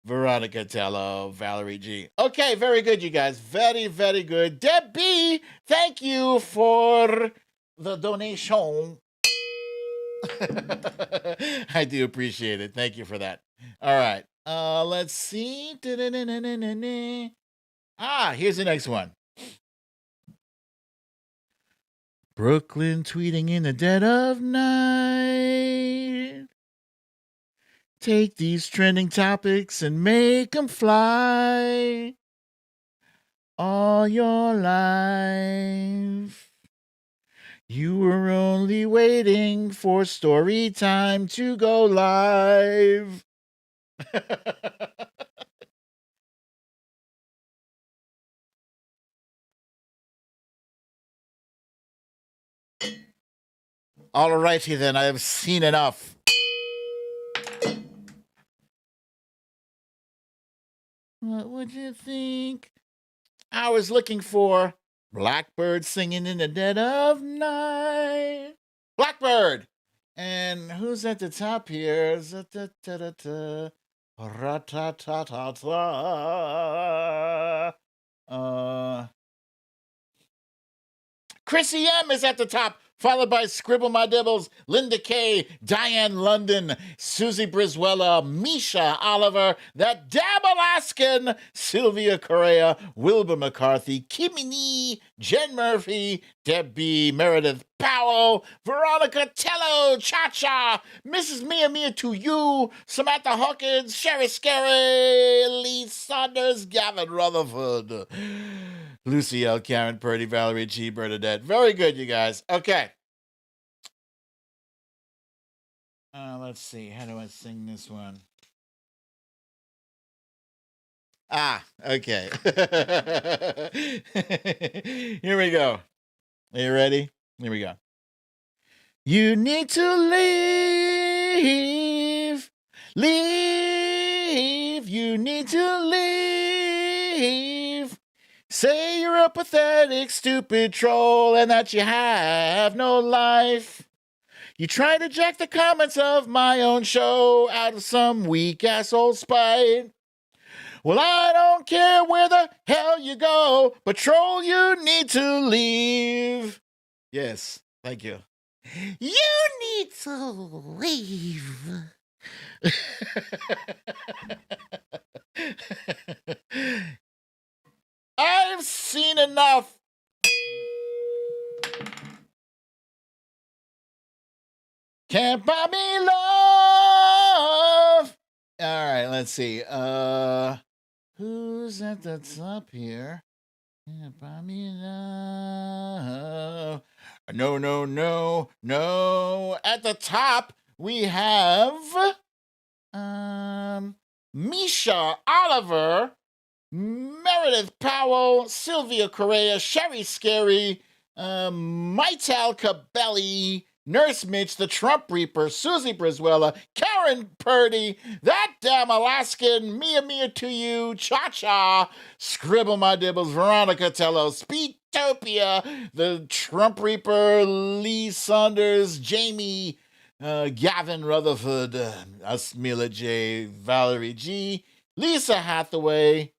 Veronica Tello, Valerie G. Okay, very good, you guys. Very, very good. Debbie, thank you for the donation. I do appreciate it. Thank you for that. All right. Let's see. Here's the next one. Brooklyn tweeting in the dead of night. Take these trending topics and make them fly all your life. You were only waiting for Storytime to go live. All righty then, I have seen enough. What would you think? I was looking for Blackbird singing in the dead of night. Blackbird! And who's at the top here? Chrissy M is at the top, followed by Scribble My Dibbles, Linda K, Diane London, Susie Brizuela, Misha Oliver, that damn Alaskan, Sylvia Correa, Wilbur McCarthy, Kimmy Nee, Jen Murphy, Debbie Meredith Powell, Veronica Tello, Cha-Cha, Mrs. Mia Mia to You, Samantha Hawkins, Sherry Scary, Lee Saunders, Gavin Rutherford, Lucy L. Karen Purdy, Valerie G. Bernadette. Very good, you guys. Okay. Let's see. How do I sing this one? Okay. Here we go. Are you ready? Here we go. You need to leave. Leave. You need to leave. Say you're a pathetic, stupid troll and that you have no life. You try to jack the comments of my own show out of some weak asshole spite. Well, I don't care where the hell you go, but troll, you need to leave. Yes, thank you. You need to leave. I've seen enough. Can't buy me love. All right, let's see. Who's at the top here? Can't buy me love. No, no, no, no. At the top, we have Misha Oliver, Meredith Powell, Sylvia Correa, Sherry Scary, Maital Cabelli, Nurse Mitch, the Trump Reaper, Susie Brizuela, Karen Purdy, that damn Alaskan, Mia Mia to You, Cha-Cha, Scribble My Dibbles, Veronica Tello, Speedtopia, the Trump Reaper, Lee Saunders, Jamie, Gavin Rutherford, Asmila J, Valerie G, Lisa Hathaway,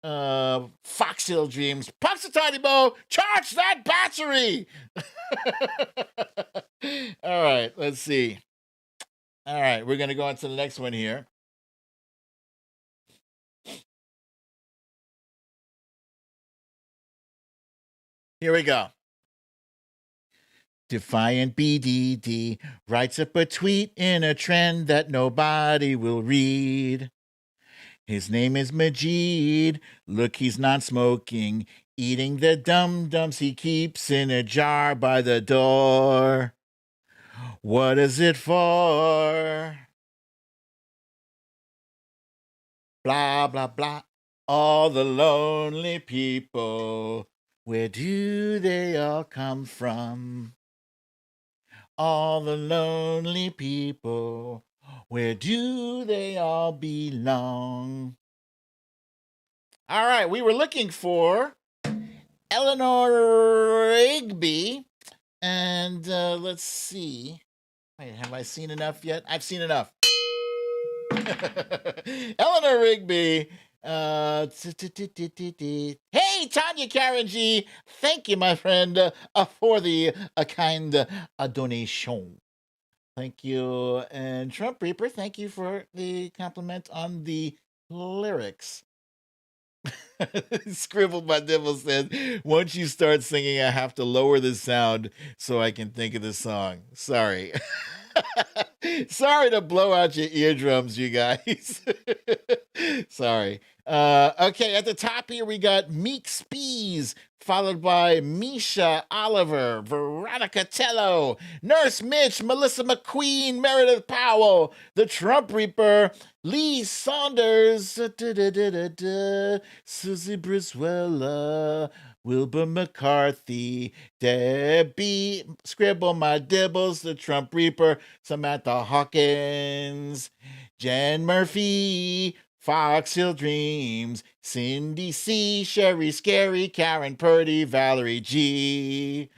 Fox Hill Dreams, Punxsutawney Bow, charge that battery! All right, let's see. All right, we're going to go on to the next one here. Here we go. Defiant BDD writes up a tweet in a trend that nobody will read. His name is Majid. Look, he's not smoking, eating the dum-dums he keeps in a jar by the door. What is it for? Blah, blah, blah. All the lonely people, where do they all come from? All the lonely people, where do they all belong? All right, we were looking for Eleanor Rigby, and let's see. Wait, have I seen enough yet? I've seen enough. Eleanor Rigby. Hey, Tanya Karen G. Thank you, my friend, for the kind donation. Thank you. And Trump Reaper, thank you for the compliment on the lyrics. Scribbled by Devil said, once you start singing, I have to lower the sound so I can think of the song. Sorry. Sorry to blow out your eardrums, you guys. Sorry. Okay, at the top here we got Meek Spees, followed by Misha Oliver, Veronica Tello, Nurse Mitch, Melissa McQueen, Meredith Powell, The Trump Reaper, Lee Saunders, Susie Briswella, Wilbur McCarthy, Debbie, Scribble My Dibbles, The Trump Reaper, Samantha Hawkins, Jen Murphy, Fox Hill Dreams, Cindy C, Sherry Scary, Karen Purdy, Valerie G,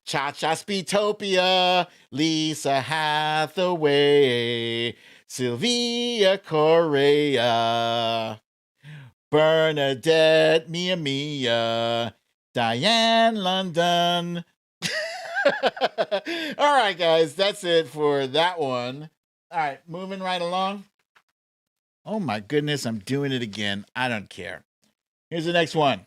Cha-Cha Speedtopia, Lisa Hathaway, Sylvia Correa, Bernadette Mia, Diane London. All right, guys, that's it for that one. All right, moving right along. Oh my goodness, I'm doing it again. I don't care. Here's the next one.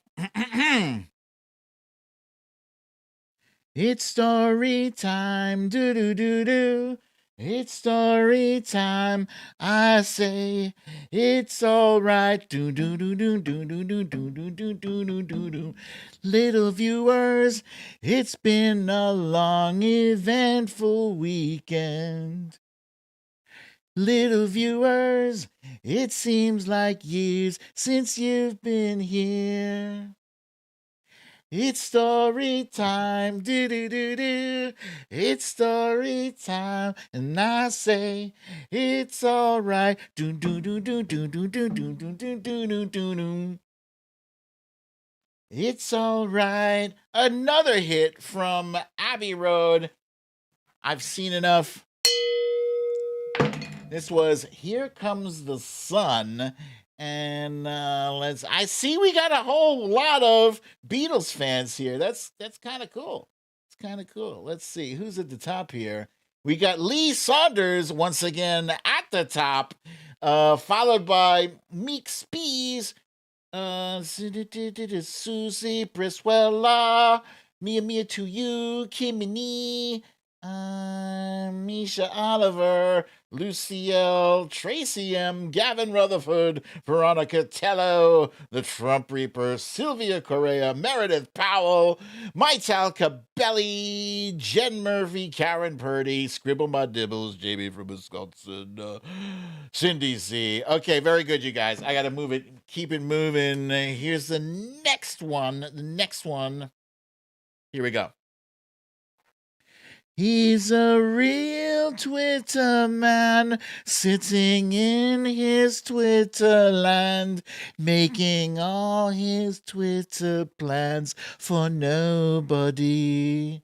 It's story time. Do do do do. It's story time. I say it's all right. Do do do do do do do do do do do do do do. Little viewers, it's been a long, eventful weekend. Little viewers, it seems like years since you've been here. It's story time, do do do do. It's story time, and I say it's all right. Do do do do do do do do do do do do do. It's all right. Another hit from Abbey Road. I've seen enough. This was Here Comes the Sun. And I see we got a whole lot of Beatles fans here. That's kind of cool. It's kind of cool. Let's see who's at the top here. We got Lee Saunders once again at the top, followed by Meek Spees, Susie Briswella, Mia to You, Kimini, Misha Oliver, Lucielle, Tracy M, Gavin Rutherford, Veronica Tello, The Trump Reaper, Sylvia Correa, Meredith Powell, Maital Cabelli, Jen Murphy, Karen Purdy, Scribble My Dibbles, JB from Wisconsin, Cindy C. Okay, very good, you guys. I gotta move it, keep it moving. Here's the next one. Here we go. He's a real Twitter man, sitting in his Twitter land, making all his Twitter plans for nobody.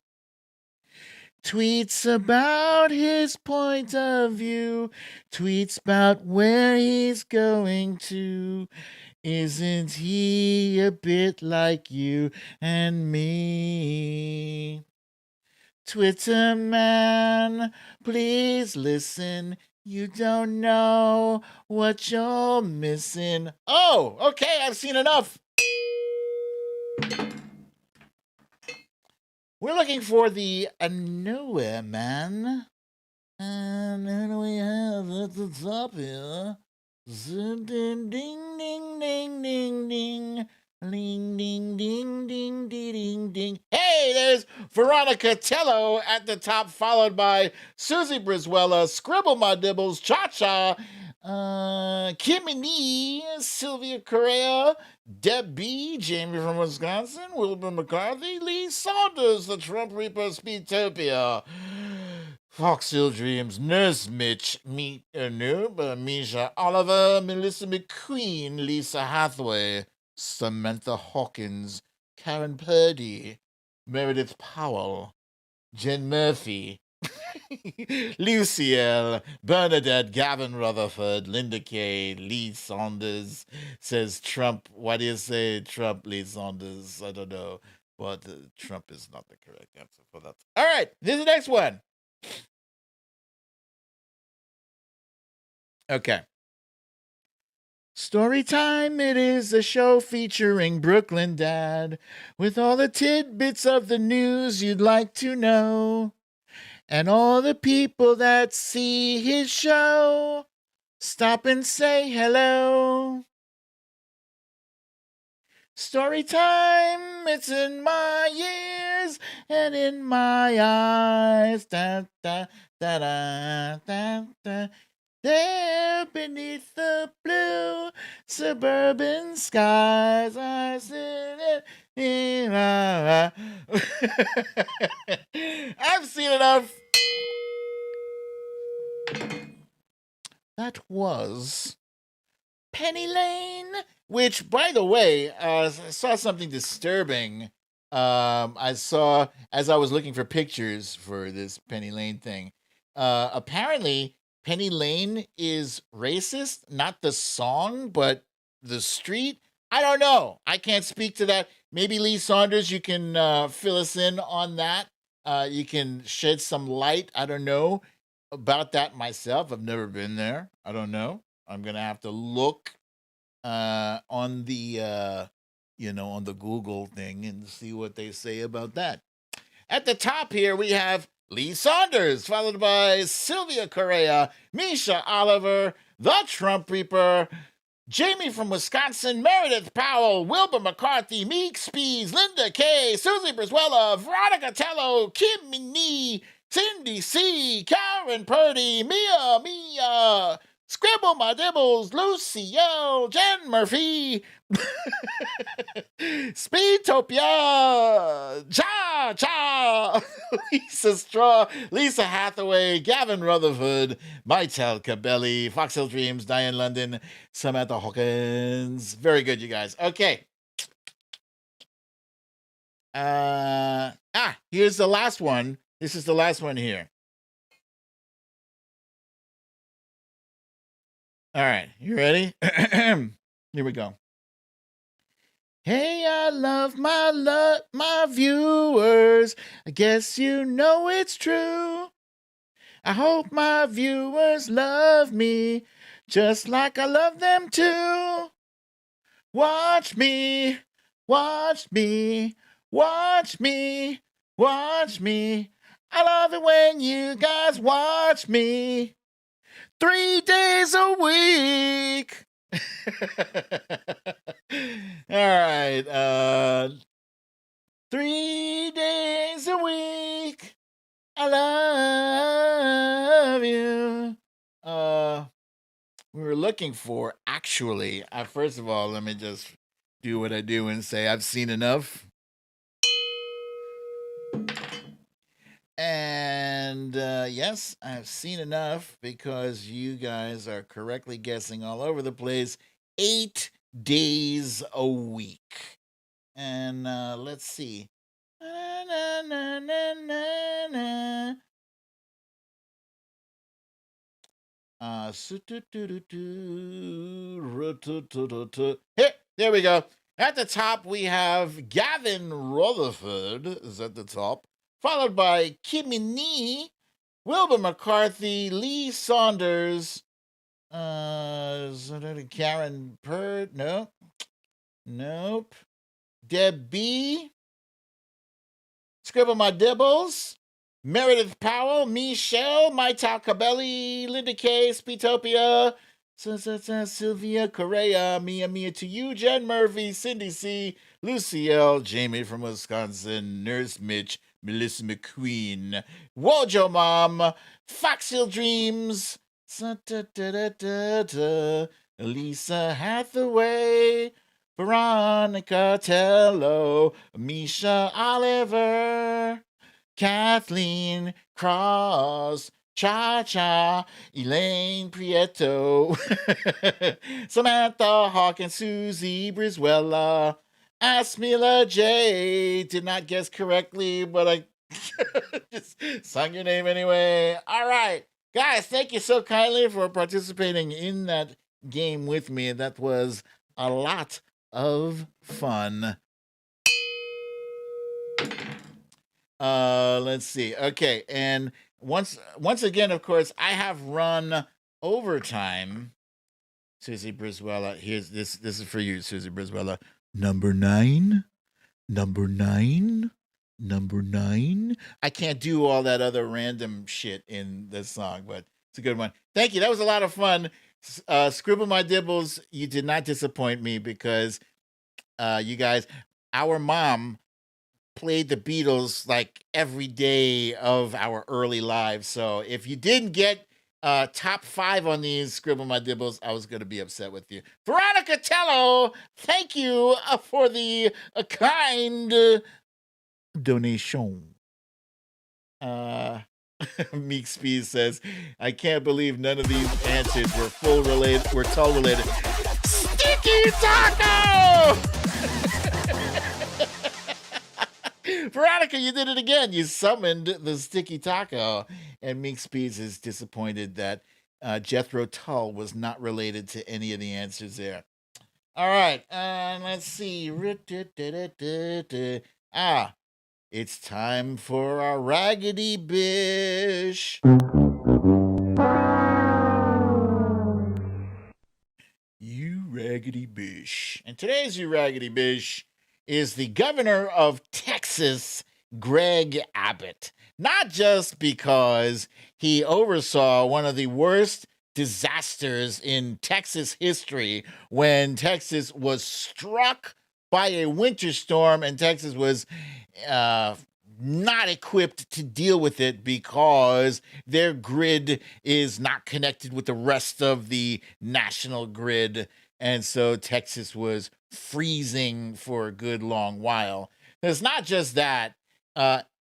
Tweets about his point of view, tweets about where he's going to. Isn't he a bit like you and me? Twitter man, please listen. You don't know what you're missing. Oh, okay, I've seen enough. We're looking for the Nowhere Man. And then we have at the top here. Ding, ding, ding, ding, ding, ding. Ding, ding, ding, ding, ding, ding. Hey, there's Veronica Tello at the top, followed by Susie Briswella, Scribble My Dibbles, Cha-Cha, Kimini, Sylvia Correa, Debbie, Jamie from Wisconsin, Wilbur McCarthy, Lee Saunders, The Trump Reaper, Speedtopia, Fox Hill Dreams, Nurse Mitch, Misha Oliver, Melissa McQueen, Lisa Hathaway, Samantha Hawkins, Karen Purdy, Meredith Powell, Jen Murphy, Lucielle, Bernadette, Gavin Rutherford, Linda Kay, Lee Saunders, says Trump. What do you say, Trump, Lee Saunders? I don't know. But Trump is not the correct answer for that. All right, here's the next one. Okay. Storytime, it is a show featuring BrooklynDad with all the tidbits of the news you'd like to know. And all the people that see his show stop and say hello. Storytime, it's in my ears and in my eyes. Da, da, da, da, da, da. There beneath the blue suburban skies, I sit in I've seen enough. That was Penny Lane, which, by the way, I saw something disturbing. I saw as I was looking for pictures for this Penny Lane thing. Apparently, Penny Lane is racist, not the song, but the street. I don't know. I can't speak to that. Maybe Lee Saunders, you can fill us in on that. You can shed some light. I don't know about that myself. I've never been there. I don't know. I'm gonna have to look on the on the Google thing and see what they say about that. At the top here we have Lee Saunders, followed by Sylvia Correa, Misha Oliver, the Trump Reaper, Jamie from Wisconsin, Meredith Powell, Wilbur McCarthy, Meek Speeds, Linda Kay, Susie Brizuela, Veronica Tello, Kim Nee, Cindy C, Karen Purdy, Mia, Scribble My Dibbles, Lucy L, Jen Murphy, Speedtopia, Cha, Lisa Straw, Lisa Hathaway, Gavin Rutherford, Mytel Cabelli, Foxhill Dreams, Diane London, Samantha Hawkins. Very good, you guys. Okay. Here's the last one. This is the last one here. All right, you ready? Here we go. Hey, I love my viewers. I guess you know it's true. I hope my viewers love me just like I love them too. Watch me, watch me, watch me, watch me. I love it when you guys watch me 3 days a week. All right. 3 days a week. I love you. We were looking for, actually, first of all, let me just do what I do and say I've seen enough. And yes, I've seen enough because you guys are correctly guessing all over the place 8 days a week. And let's see. Hey, there we go. At the top, we have Gavin Rutherford is at the top, followed by Kimmy Nee, Wilbur McCarthy, Lee Saunders, Karen Pert, nope, Deb B, Scribble My Dibbles, Meredith Powell, Michelle, Mytal Cabelli, Linda K, Speedtopia, Sylvia Correa, Mia to you, Jen Murphy, Cindy C, Lucy L, Jamie from Wisconsin, Nurse Mitch, Melissa McQueen, Wojo Mom, Foxhill Dreams, Lisa Hathaway, Veronica Tello, Misha Oliver, Kathleen Cross, Cha, Elaine Prieto, Samantha Hawkins, Susie Brizuela, Asmila J. Did not guess correctly, but I just sung your name anyway. All right. Guys, thank you so kindly for participating in that game with me. That was a lot of fun. Let's see. Okay, and once again, of course, I have run overtime. Susie Brizuela, here's this is for you, Susie Brizuela. Number 9. Number 9. I can't do all that other random shit in this song, but it's a good one. Thank you. That was a lot of fun. Scribble My Dibbles, you did not disappoint me because you guys, our mom played the Beatles like every day of our early lives. So if you didn't get top 5 on these Scribble My Dibbles, I was going to be upset with you. Veronica Tello, thank you for the kind donation. Meek Speed says, I can't believe none of these answers were tall related. Sticky Taco! Veronica, you did it again. You summoned the Sticky Taco. And Meek Speeds is disappointed that Jethro Tull was not related to any of the answers there. All right, let's see. It's time for our Raggedy Bish. You Raggedy Bish. And today's You Raggedy Bish is the governor of Texas, Greg Abbott. Not just because he oversaw one of the worst disasters in Texas history when Texas was struck by a winter storm and Texas was not equipped to deal with it because their grid is not connected with the rest of the national grid. And so Texas was freezing for a good long while. It's not just that.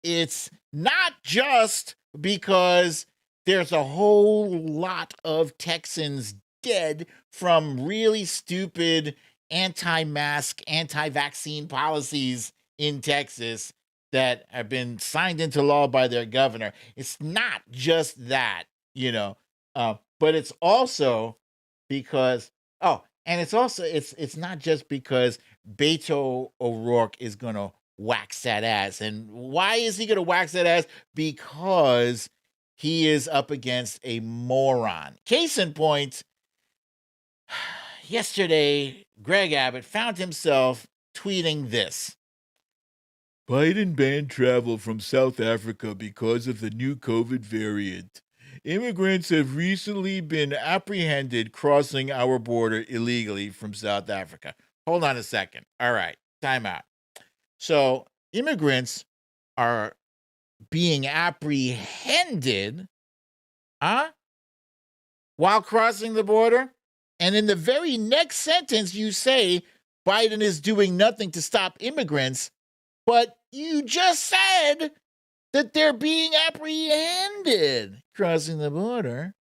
It's not just because there's a whole lot of Texans dead from really stupid anti-mask, anti-vaccine policies in Texas that have been signed into law by their governor. It's not just that, but it's also because, and it's not just because Beto O'Rourke is going to wax that ass. And why is he going to wax that ass? Because he is up against a moron. Case in point, yesterday, Greg Abbott found himself tweeting this. Biden banned travel from South Africa because of the new COVID variant. Immigrants have recently been apprehended crossing our border illegally from South Africa. Hold on a second. All right, time out. So immigrants are being apprehended, while crossing the border? And in the very next sentence, you say Biden is doing nothing to stop immigrants, but you just said that they're being apprehended crossing the border.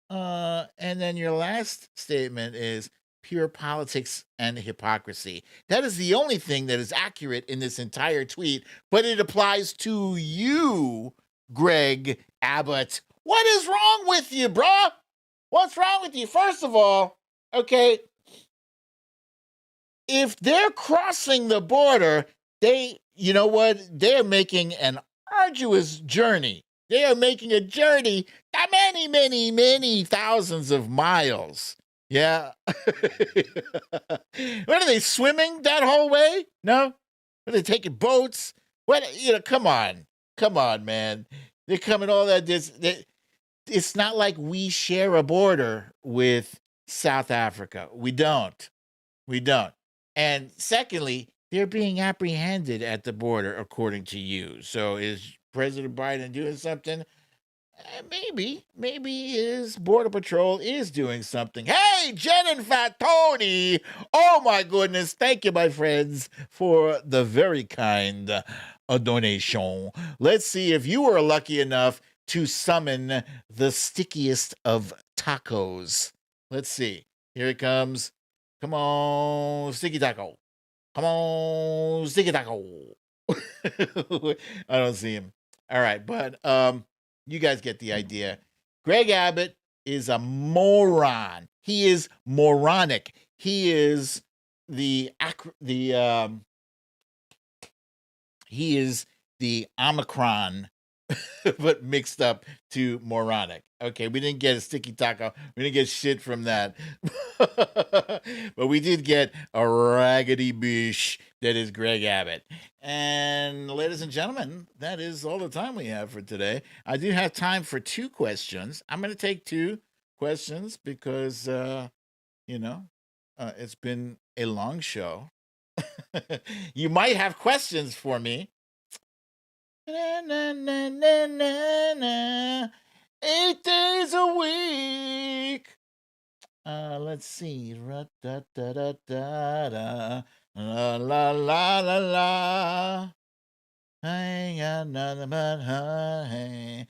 And then your last statement is pure politics and hypocrisy. That is the only thing that is accurate in this entire tweet, but it applies to you, Greg Abbott. What is wrong with you, bruh? What's wrong with you? First of all, okay, if they're crossing the border, they're making an arduous journey. They are making a journey that many, many, many thousands of miles. Yeah. What are they swimming that whole way? No? Are they taking boats? What? Come on, man. They're coming all that distance. It's not like we share a border with South Africa. We don't. And secondly, they're being apprehended at the border, according to you. So is President Biden doing something? Maybe his border patrol is doing something. Hey, Jen and Fat Tony! Oh my goodness! Thank you, my friends, for the very kind donation. Let's see if you were lucky enough to summon the stickiest of tacos. Let's see. Here it comes. Come on, sticky taco. Come on, sticky taco. I don't see him. All right, but you guys get the idea. Greg Abbott is a moron. He is moronic. He is the Omicron but mixed up to moronic. Okay, we didn't get a sticky taco. We didn't get shit from that. But we did get a raggedy bish that is Greg Abbott. And ladies and gentlemen, that is all the time we have for today. I do have time for 2 questions. I'm going to take 2 questions because, it's been a long show. You might have questions for me. Na, na, na, na, na, na. 8 days a week. Let's see. Ra-da-da-da-da-da. La la la la la. I ain't got nothing but honey.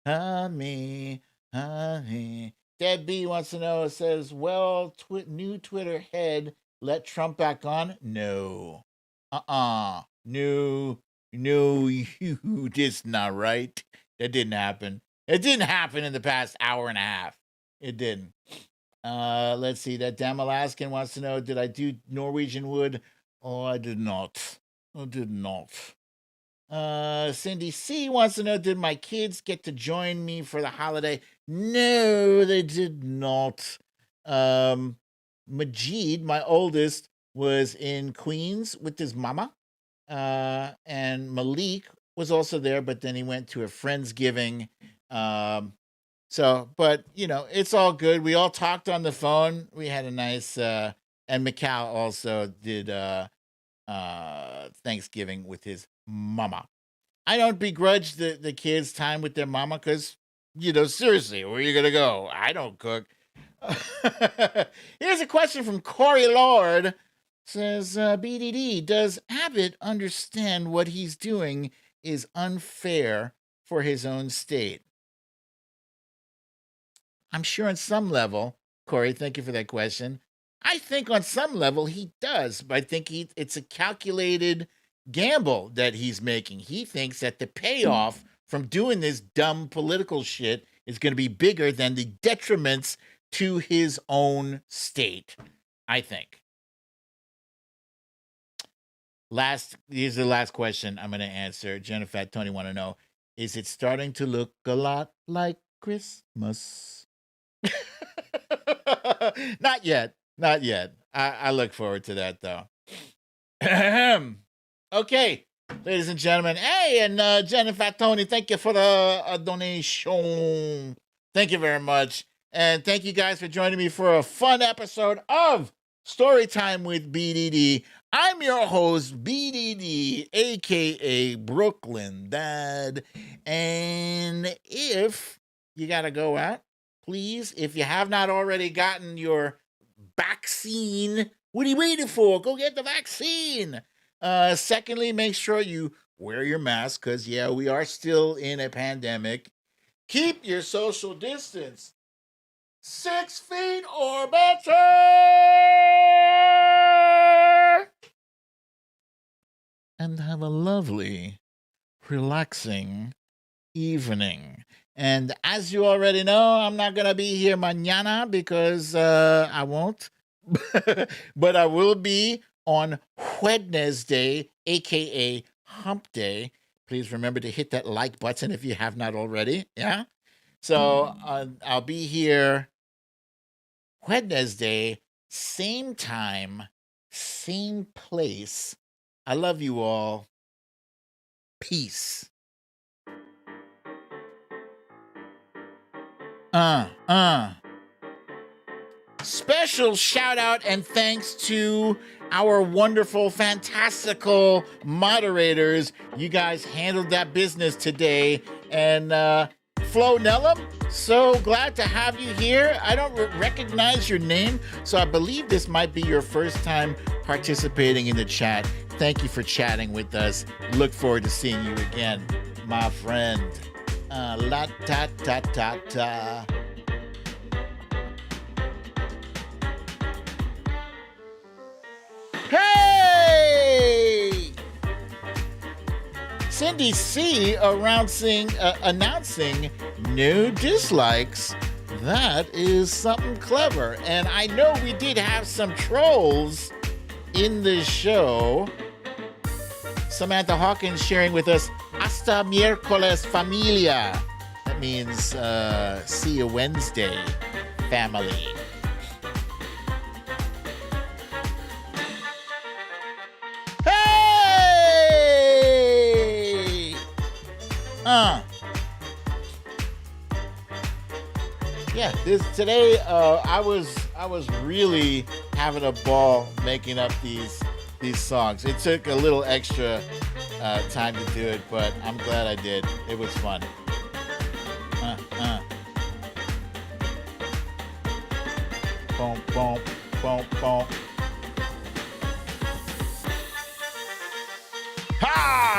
Honey. Debbie wants to know, it says, well, new Twitter head let Trump back on? No. No, that's not right. That didn't happen. It didn't happen in the past hour and a half. It didn't. Let's see. That damn Alaskan wants to know, did I do Norwegian Wood? Oh, I did not. Cindy C wants to know, did my kids get to join me for the holiday? No, they did not. Majid, my oldest, was in Queens with his mama. And Malik was also there, but then he went to a Friendsgiving. But it's all good. We all talked on the phone. We had a nice, and Mikal also did Thanksgiving with his mama. I don't begrudge the kids' time with their mama because, seriously, where are you going to go? I don't cook. Here's a question from Corey Lord. Says, BDD, does Abbott understand what he's doing is unfair for his own state? I'm sure on some level, Corey, thank you for that question. I think on some level he does, but I think it's a calculated gamble that he's making. He thinks that the payoff from doing this dumb political shit is going to be bigger than the detriments to his own state, I think. Here's the last question I'm going to answer. Jennifer Tony want to know, is it starting to look a lot like Christmas? Not yet. I look forward to that, though. Okay, ladies and gentlemen. Hey, and Jennifer Tony, thank you for the donation. Thank you very much. And thank you guys for joining me for a fun episode of Storytime with BDD. I'm your host, BDD, a.k.a. BrooklynDad. And if you got to go out, please, if you have not already gotten your vaccine, what are you waiting for? Go get the vaccine. Secondly, make sure you wear your mask because, we are still in a pandemic. Keep your social distance. 6 feet or better. And have a lovely, relaxing evening. And as you already know, I'm not going to be here mañana because I won't. But I will be on Wednesday, a.k.a. Hump Day. Please remember to hit that like button if you have not already. Yeah? So I'll be here Wednesday, same time, same place. I love you all. Peace. Special shout out and thanks to our wonderful, fantastical moderators. You guys handled that business today. And Flo Nellum, so glad to have you here. I don't recognize your name, so I believe this might be your first time participating in the chat. Thank you for chatting with us. Look forward to seeing you again, my friend. La ta ta ta ta. Hey! Cindy C announcing no dislikes. That is something clever. And I know we did have some trolls in this show. Samantha Hawkins sharing with us Hasta miércoles familia. That means see you Wednesday, family. Hey! Yeah, today I was really having a ball making up these songs. It took a little extra time to do it, but I'm glad I did. It was fun. Boom, boom, boom, boom. Ha!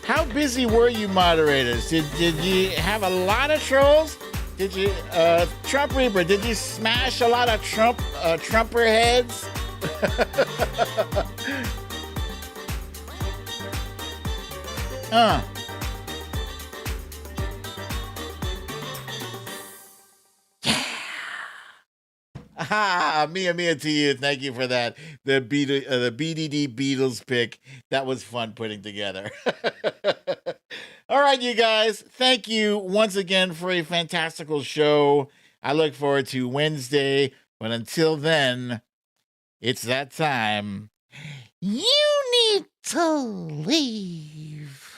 How busy were you, moderators? Did you have a lot of trolls? Did you, Trump Reaper? Did you smash a lot of Trumper heads? Mia to you. Thank you for that. The BDD Beatles pick. That was fun putting together. All right, you guys. Thank you once again for a fantastical show. I look forward to Wednesday. But until then, it's that time. You need to leave.